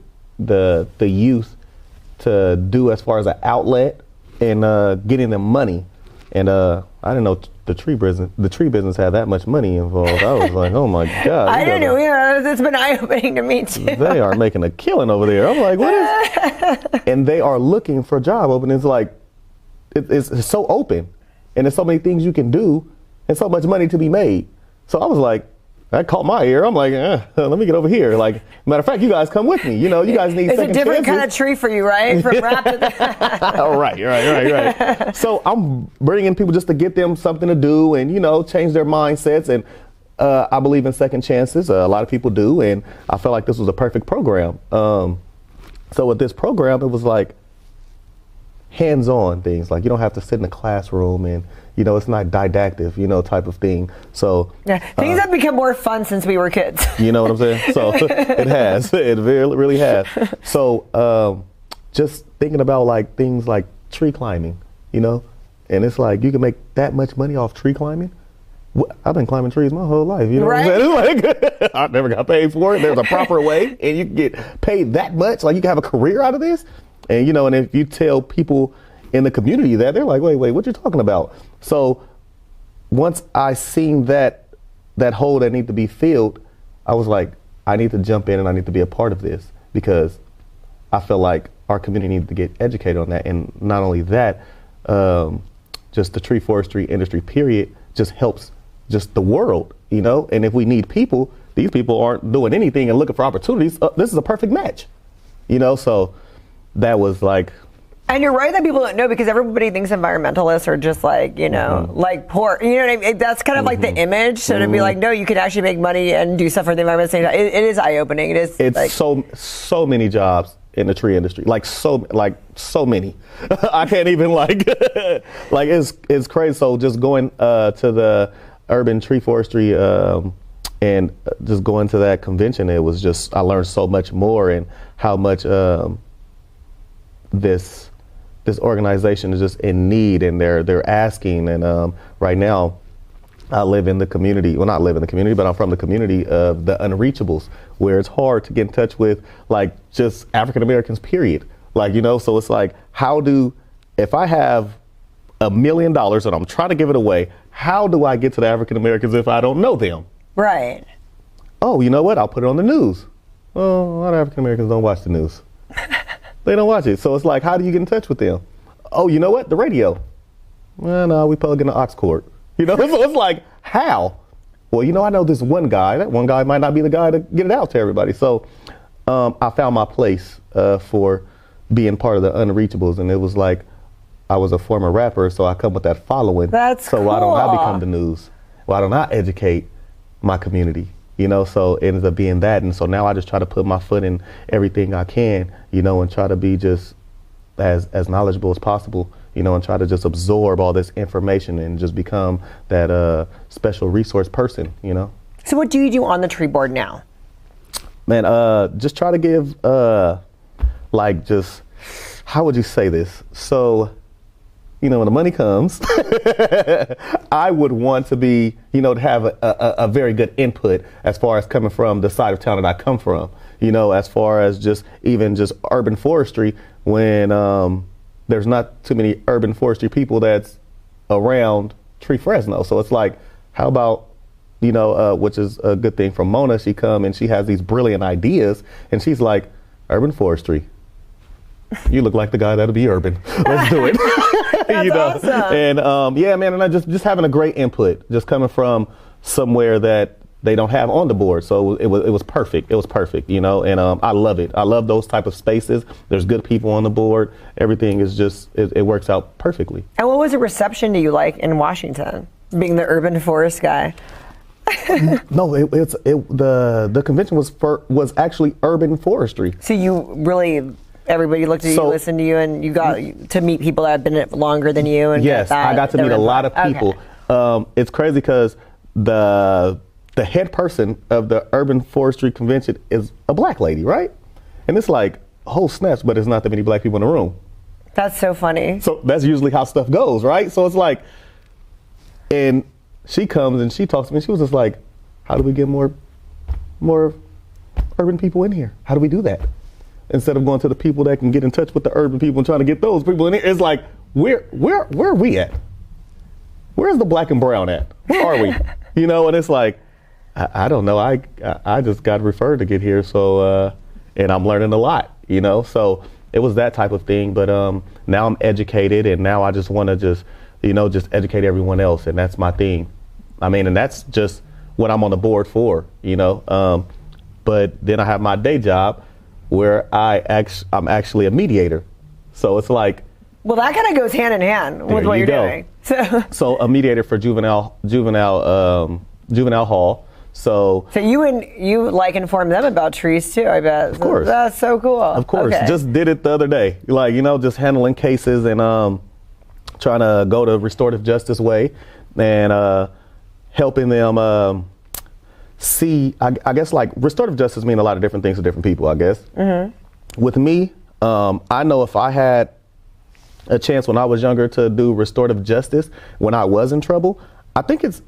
youth to do as far as an outlet and getting them money. And I didn't know the tree business had that much money involved. I was like, oh my God. I didn't know. Yeah, it's been eye-opening to me too. They are making a killing over there. I'm like, what is? And they are looking for job openings. Like, it's so open, and there's so many things you can do, and so much money to be made. So I was like, that caught my ear. I'm like, let me get over here. Like, matter of fact, you guys come with me. You know, you guys need second chances. It's a different kind of tree for you, right? From rap to right. So I'm bringing people just to get them something to do and, you know, change their mindsets. And I believe in second chances. A lot of people do. And I felt like this was a perfect program. So with this program, it was like hands-on things. Like, you don't have to sit in a classroom and, you know, it's not didactic, you know, type of thing. So yeah, things have become more fun since we were kids. You know what I'm saying? So it has. It really has. So just thinking about like things like tree climbing, you know, and it's like you can make that much money off tree climbing. I've been climbing trees my whole life. You know what I'm saying? It's like I never got paid for it. There's a proper way, and you can get paid that much. Like you can have a career out of this, and you know, and if you tell people in the community that, they're like, wait, what you talking about? So once I seen that hole that need to be filled, I was like, I need to jump in and I need to be a part of this, because I feel like our community needs to get educated on that. And not only that, just the tree forestry industry period just helps just the world, you know? And if we need people, these people aren't doing anything and looking for opportunities. This is a perfect match, you know? So that was like, and you're right that people don't know, because everybody thinks environmentalists are just like, you know, like poor. You know what I mean? That's kind of like the image. So to be like, no, you can actually make money and do stuff for the environment at the same time. It is eye-opening. It's like, so many jobs in the tree industry. Like so many. I can't even like it's crazy. So just going to the urban tree forestry and just going to that convention, it was just, I learned so much more, and how much this organization is just in need, and they're asking. And right now, I live in the community. Well, not live in the community, but I'm from the community of the unreachables, where it's hard to get in touch with like just African Americans, period. Like, you know, so it's like, if I have $1 million and I'm trying to give it away, how do I get to the African Americans if I don't know them? Right. Oh, you know what? I'll put it on the news. Well, a lot of African Americans don't watch the news. They don't watch it. So it's like, how do you get in touch with them? Oh, you know what? The radio. Well, no, we plug in the aux cord. You know, so it's like, how? Well, you know, I know this one guy. That one guy might not be the guy to get it out to everybody. So I found my place for being part of the Unreachables. And it was like, I was a former rapper, so I come with that following. That's so cool. why don't I become the news? Why don't I educate my community? you know, so it ends up being that. And so now I just try to put my foot in everything I can, you know, and try to be just as knowledgeable as possible, you know, and try to just absorb all this information and just become that special resource person, you know. So what do you do on the tree board now? Man, just try to give, like, just, how would you say this? So, you know, when the money comes, I would want to be, you know, to have a very good input as far as coming from the side of town that I come from, you know, as far as just even just urban forestry, when there's not too many urban forestry people that's around Tree Fresno. So it's like, how about, you know, which is a good thing from Mona, she come and she has these brilliant ideas and she's like, urban forestry. You look like the guy that'll be urban. Let's do it. That's you know? awesome. And yeah, man, and I just having a great input, just coming from somewhere that they don't have on the board. So it was perfect. It was perfect, you know, and I love it. I love those type of spaces. There's good people on the board. Everything is just, it works out perfectly. And what was the reception do you like in Washington, being the urban forest guy? No, the convention was actually urban forestry. So you really, everybody looked at you, listened to you, and you got to meet people that have been longer than you. And yes, I got to meet a lot of people. Okay. It's crazy because the head person of the urban forestry convention is a black lady, right? And it's like, oh snaps, but there's not that many black people in the room. That's so funny. So that's usually how stuff goes, right? So it's like, and she comes and she talks to me. She was just like, how do we get more urban people in here? How do we do that? Instead of going to the people that can get in touch with the urban people and trying to get those people in here, it's like, where are we at? Where's the black and brown at? Where are we? You know, and it's like, I don't know. I just got referred to get here. So, and I'm learning a lot, you know, so it was that type of thing. But now I'm educated and now I just want to just educate everyone else. And that's my thing. I mean, and that's just what I'm on the board for, you know. But then I have my day job where I'm actually a mediator. So it's like, well, that kind of goes hand in hand with what you're doing. So a mediator for juvenile hall. So you like inform them about trees too, I bet. Of course. That's so cool. Of course. Okay. Just did it the other day. Like, you know, just handling cases and trying to go the restorative justice way and helping them see, I guess, like, restorative justice mean a lot of different things to different people, I guess. Mm-hmm. With me, I know if I had a chance when I was younger to do restorative justice when I was in trouble, I think it's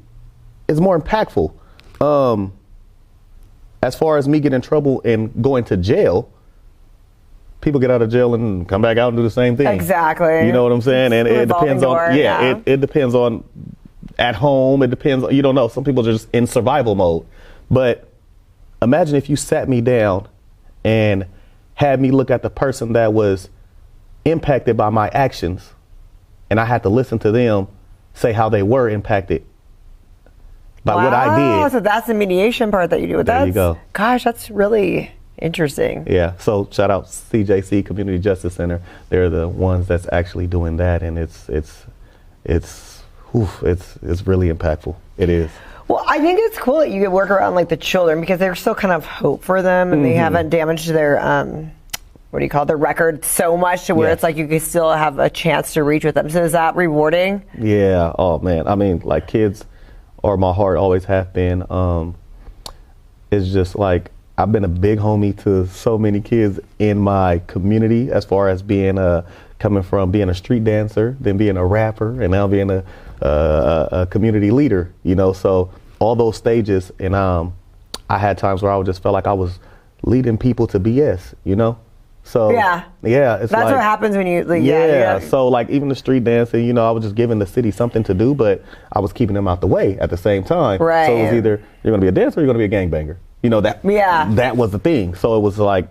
more impactful. As far as me getting in trouble and going to jail, people get out of jail and come back out and do the same thing. Exactly. You know what I'm saying? And it depends on, it depends on at home. It depends on, you don't know. Some people are just in survival mode. But imagine if you sat me down and had me look at the person that was impacted by my actions and I had to listen to them say how they were impacted by what I did. So that's the mediation part that you do. There you go. Gosh, that's really interesting. Yeah. So shout out CJC Community Justice Center. They're the ones that's actually doing that, and it's really impactful. It is. Well, I think it's cool that you get work around like the children because there's still kind of hope for them, and they haven't damaged their what do you call it, their record so much to where it's like you can still have a chance to reach with them. So is that rewarding? Yeah. Oh man. I mean, like, kids are my heart, always have been. It's just like I've been a big homie to so many kids in my community as far as being coming from being a street dancer, then being a rapper, and now being a community leader, you know. So all those stages, and I had times where I would just felt like I was leading people to BS, you know. So yeah, it's that's like, what happens when you So like even the street dancing, you know, I was just giving the city something to do, but I was keeping them out the way at the same time. Right. So it was either you're gonna be a dancer or you're gonna be a gangbanger. You know, that was the thing. So it was like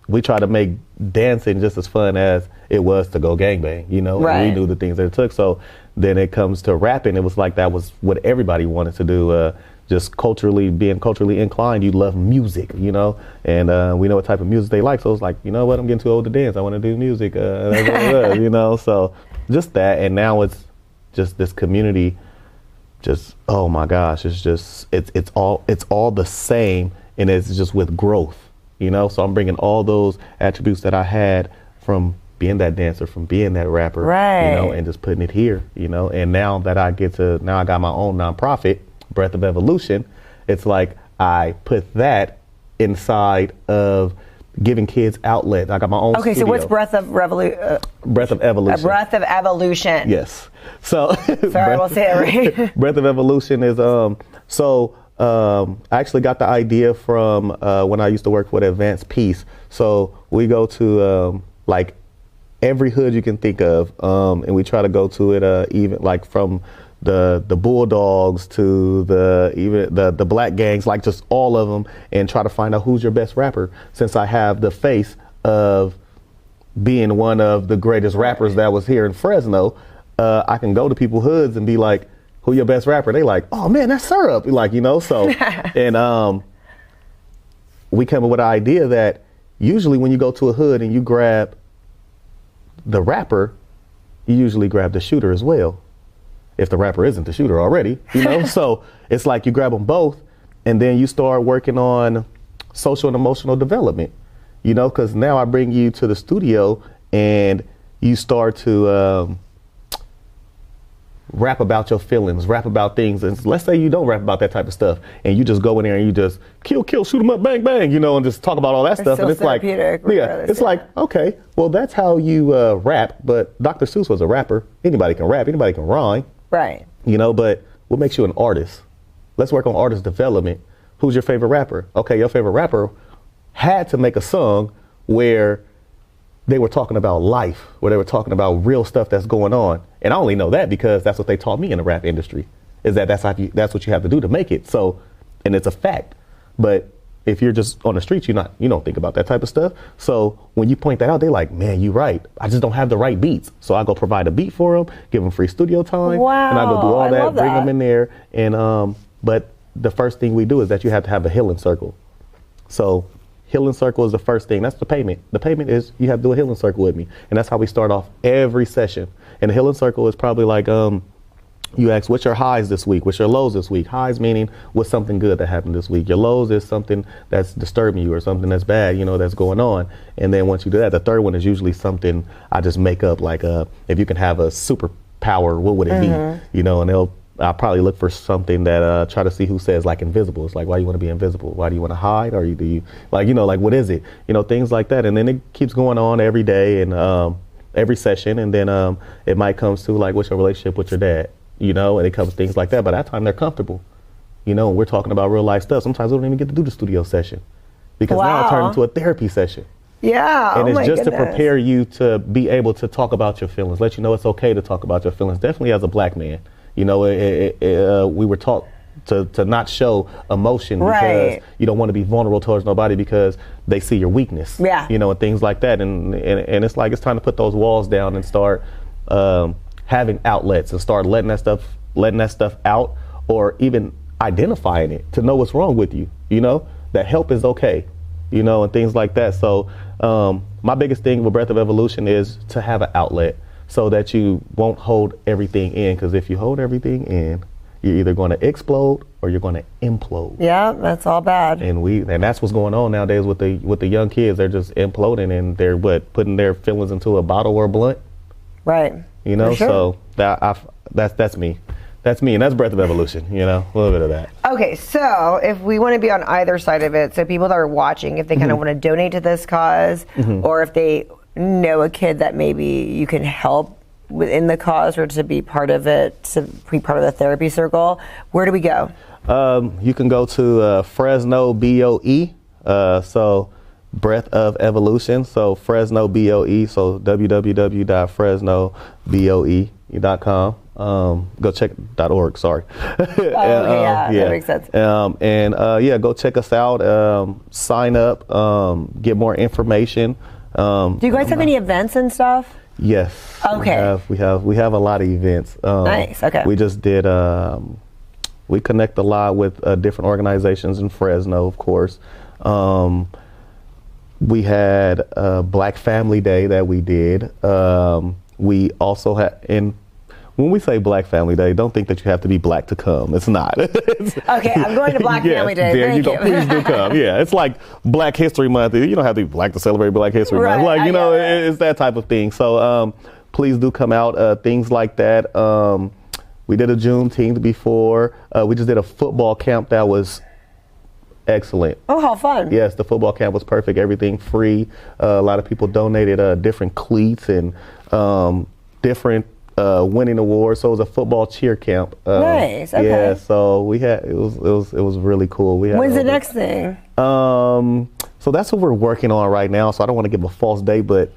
we tried to make dancing just as fun as it was to go gangbang, you know. Right. And we knew the things that it took. So then it comes to rapping, it was like that was what everybody wanted to do. Just being culturally inclined, you love music, you know, and we know what type of music they like. So it's like, you know what, I'm getting too old to dance. I want to do music, that's what it was, you know. So just that, and now it's just this community just, oh my gosh, it's all the same, and it's just with growth, so I'm bringing all those attributes that I had from being that dancer, from being that rapper, right, and just putting it here, and now that I got my own nonprofit, Breath of Evolution, it's like I put that inside of giving kids outlet. I got my own studio. So what's Breath of Evolution? Breath of Evolution. Breath of Evolution. Yes. So sorry, we'll say it right. Breath of Evolution is I actually got the idea from when I used to work with Advanced Peace. So we go to like every hood you can think of, and we try to go to it even like from the Bulldogs to the Black Gangs, like just all of them, and try to find out who's your best rapper, since I have the face of being one of the greatest rappers that was here in Fresno. I can go to people's hoods and be like, who your best rapper? They like, oh man, that's Syrup. Like, so, and we came up with an idea that usually when you go to a hood and you grab the rapper, you usually grab the shooter as well, if the rapper isn't the shooter already, So it's like you grab them both, and then you start working on social and emotional development, because now I bring you to the studio and you start to rap about your feelings, rap about things. And let's say you don't rap about that type of stuff, and you just go in there and you just kill, shoot them up, bang, bang, and just talk about all that stuff. So and it's like, it's like, okay, well, that's how you rap. But Dr. Seuss was a rapper. Anybody can rap. Anybody can rhyme. Right. But what makes you an artist? Let's work on artist development. Who's your favorite rapper? Okay, your favorite rapper had to make a song where they were talking about life, where they were talking about real stuff that's going on. And I only know that because that's what they taught me in the rap industry, is that that's what you have to do to make it. So, and it's a fact. But if you're just on the streets, you don't think about that type of stuff. So when you point that out, they're like, man, you're right. I just don't have the right beats. So I go provide a beat for them, give them free studio time. Wow, and I go do all that, bring that. them in there. And, but the first thing we do is that you have to have a healing circle. So healing circle is the first thing. That's the payment. The payment is you have to do a healing circle with me. And that's how we start off every session. And the healing circle is probably like, you ask, what's your highs this week? What's your lows this week? Highs meaning what's something good that happened this week. Your lows is something that's disturbing you or something that's bad, that's going on. And then once you do that, the third one is usually something I just make up, like if you can have a superpower, what would it be? And I'll probably look for something that try to see who says like invisible. It's like, why do you want to be invisible? Why do you want to hide? Or do you like, like, what is it? Things like that. And then it keeps going on every day and every session. And then it might come to like, what's your relationship with your dad? And it comes things like that. By that time, they're comfortable. And we're talking about real life stuff. Sometimes we don't even get to do the studio session because now I turn into a therapy session. Yeah. And it's just to prepare you to be able to talk about your feelings, let you know it's okay to talk about your feelings, definitely as a Black man. We were taught to not show emotion because you don't want to be vulnerable towards nobody because they see your weakness. Yeah. And things like that. And it's like it's time to put those walls down and start having outlets and start letting that stuff out, or even identifying it to know what's wrong with you, that help is okay, and things like that. So my biggest thing with Breath of Evolution is to have an outlet so that you won't hold everything in, because if you hold everything in, you're either going to explode or you're going to implode. Yeah, that's all bad. And that's what's going on nowadays with the young kids. They're just imploding and they're putting their feelings into a bottle or a blunt. Right. Sure. So that's me. That's me, and that's Breath of Evolution, a little bit of that. Okay, so if we want to be on either side of it, so people that are watching, if they kind of want to donate to this cause, or if they know a kid that maybe you can help within the cause or to be part of it, to be part of the therapy circle, where do we go? You can go to Fresno BOE, so Breath of Evolution, so Fresno BOE, so www.fresnoboe.com. Go check .org. Sorry. That makes sense. Go check us out. Sign up. Get more information. Do you guys have any events and stuff? Yes. Okay. We have a lot of events. Nice. Okay. We just did. We connect a lot with different organizations in Fresno, of course. We had Black Family Day that we did. We also had, and when we say Black Family Day, don't think that you have to be black to come. It's not. Okay, I'm going to Black Family Day. There Thank you go. Please do come. Yeah, it's like Black History Month. You don't have to be black to celebrate Black History Month. Like, you know, it's that type of thing. So please do come out. Things like that. We did a Juneteenth before. We just did a football camp that was excellent. Oh, how fun. Yes, the football camp was perfect. Everything free. A lot of people donated different cleats and different winning awards. So it was a football cheer camp. Nice. Okay. Yeah, so we had it was really cool. We had When's the next thing? So that's what we're working on right now. So I don't want to give a false date, but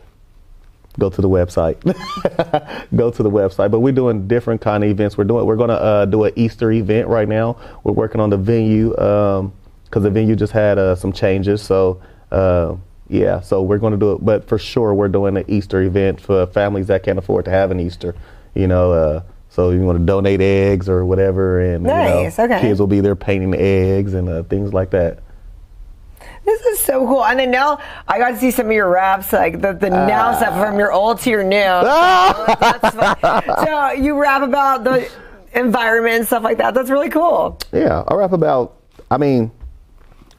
go to the website. Go to the website. But we're doing different kind of events. We're gonna do an Easter event right now. We're working on the venue because the venue just had some changes. So yeah, so we're going to do it. But for sure, we're doing an Easter event for families that can't afford to have an Easter. You know, so you want to donate eggs or whatever, and nice. Okay. Kids will be there painting the eggs and things like that. This is so cool. And then now I got to see some of your raps, like the now stuff from your old to your new. That's fun. So you rap about the environment and stuff like that. That's really cool. Yeah, I rap about,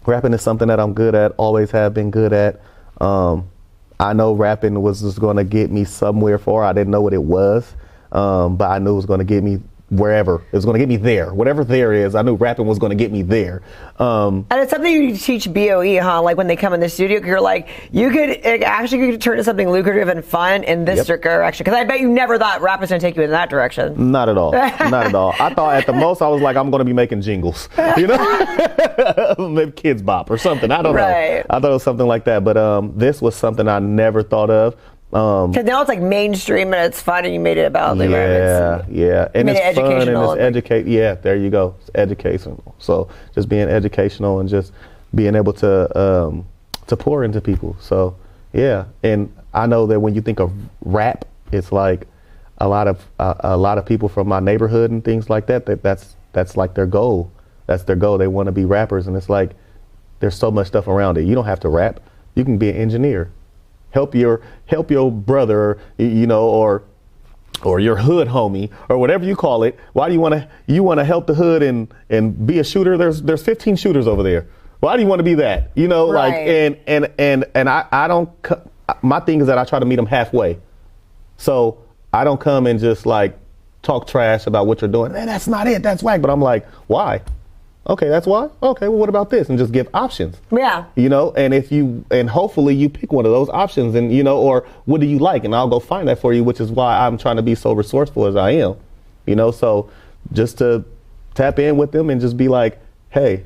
rapping is something that I'm good at, always have been good at. I know rapping was just going to get me somewhere I didn't know what it was, but I knew it was going to get me wherever. It was going to get me there. Whatever there is, I knew rapping was going to get me there. And it's something you teach BOE, huh? Like when they come in the studio, you're like, you could turn to something lucrative and fun in this direction. Because I bet you never thought rap was going to take you in that direction. Not at all. Not at all. I thought at the most I was like, I'm going to be making jingles. You know? Maybe Kids Bop or something. I don't know. I thought it was something like that. But this was something I never thought of. Because now it's like mainstream and it's fun, and you made it about the environment. Yeah, and it's fun and it's educational. Yeah, there you go. It's educational. So just being educational and just being able to pour into people. So yeah, and I know that when you think of rap, it's like a lot of people from my neighborhood and things like that's like their goal. That's their goal. They want to be rappers, and it's like there's so much stuff around it. You don't have to rap. You can be an engineer. Help your brother, you know, or your hood homie, or whatever you call it. Why do you want to help the hood and be a shooter? There's 15 shooters over there. Why do you want to be that? You know, like and I don't. My thing is that I try to meet them halfway. So I don't come and just like talk trash about what you're doing. Man, that's not it. That's whack. But I'm like, why? Okay, that's why? Okay, well, what about this? And just give options. Yeah. You know, and hopefully you pick one of those options and, you know, or what do you like? And I'll go find that for you, which is why I'm trying to be so resourceful as I am. You know, so just to tap in with them and just be like, hey,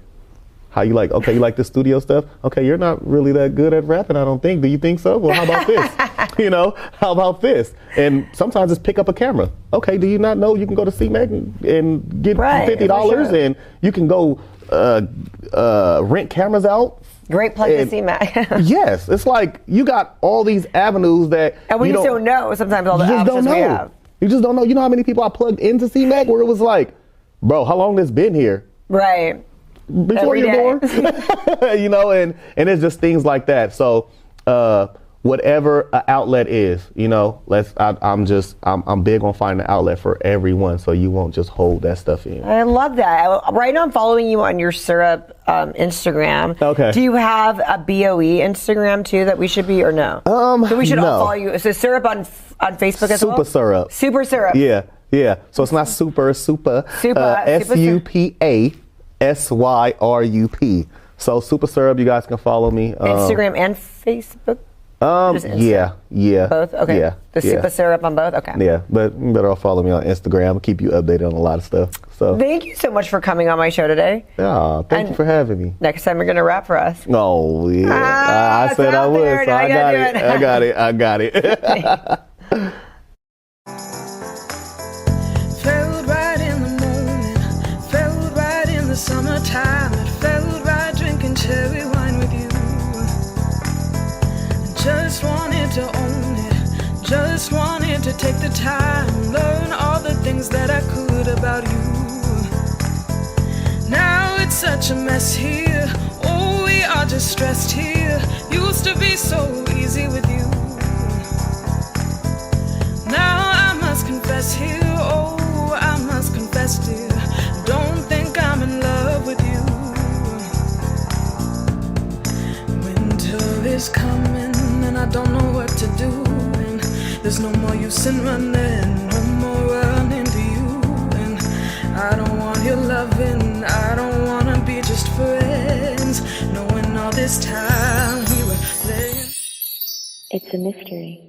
how you like? Okay, you like the studio stuff? Okay, you're not really that good at rapping, I don't think. Do you think so? Well, how about this? You know, how about this? And sometimes just pick up a camera. Okay, do you not know you can go to CMAC and get $50 and you can go rent cameras out? Great plug to CMAC. Yes, it's like you got all these avenues that and we just don't know sometimes all the options we have. You just don't know. You know how many people I plugged into CMAC where it was like, bro, how long this been here? Right. Before you're born. You know, and it's just things like that. So whatever an outlet is, you know, I'm big on finding an outlet for everyone, so you won't just hold that stuff in. I love that. Right now I'm following you on your Syrup Instagram. Okay. Do you have a BOE Instagram too that we should be, or no? So we should all follow you. So Syrup on Facebook as well? SupaSyrup. SupaSyrup. Yeah. So it's not super. SupaSyrup. So SupaSyrup, you guys can follow me. Instagram and Facebook? Yeah. Both? Okay. Yeah. The SupaSyrup on both? Okay. Yeah, but you better all follow me on Instagram. I'll keep you updated on a lot of stuff. So thank you so much for coming on my show today. Yeah, thank you for having me. Next time you're going to rap for us. Oh, yeah. I said I would, so I got it. Felt right in the moment, felt right in the summertime. It felt right drinking cherry wine with you. Just wanted to own it, just wanted to take the time, learn all the things that I could about you. Now it's such a mess here, oh, we are just stressed here. Used to be so easy with you. Now I must confess here, oh, There's no more use in running, no more running to you. And I don't want your loving, I don't wanna be just friends, knowing all this time we were playing. It's a mystery.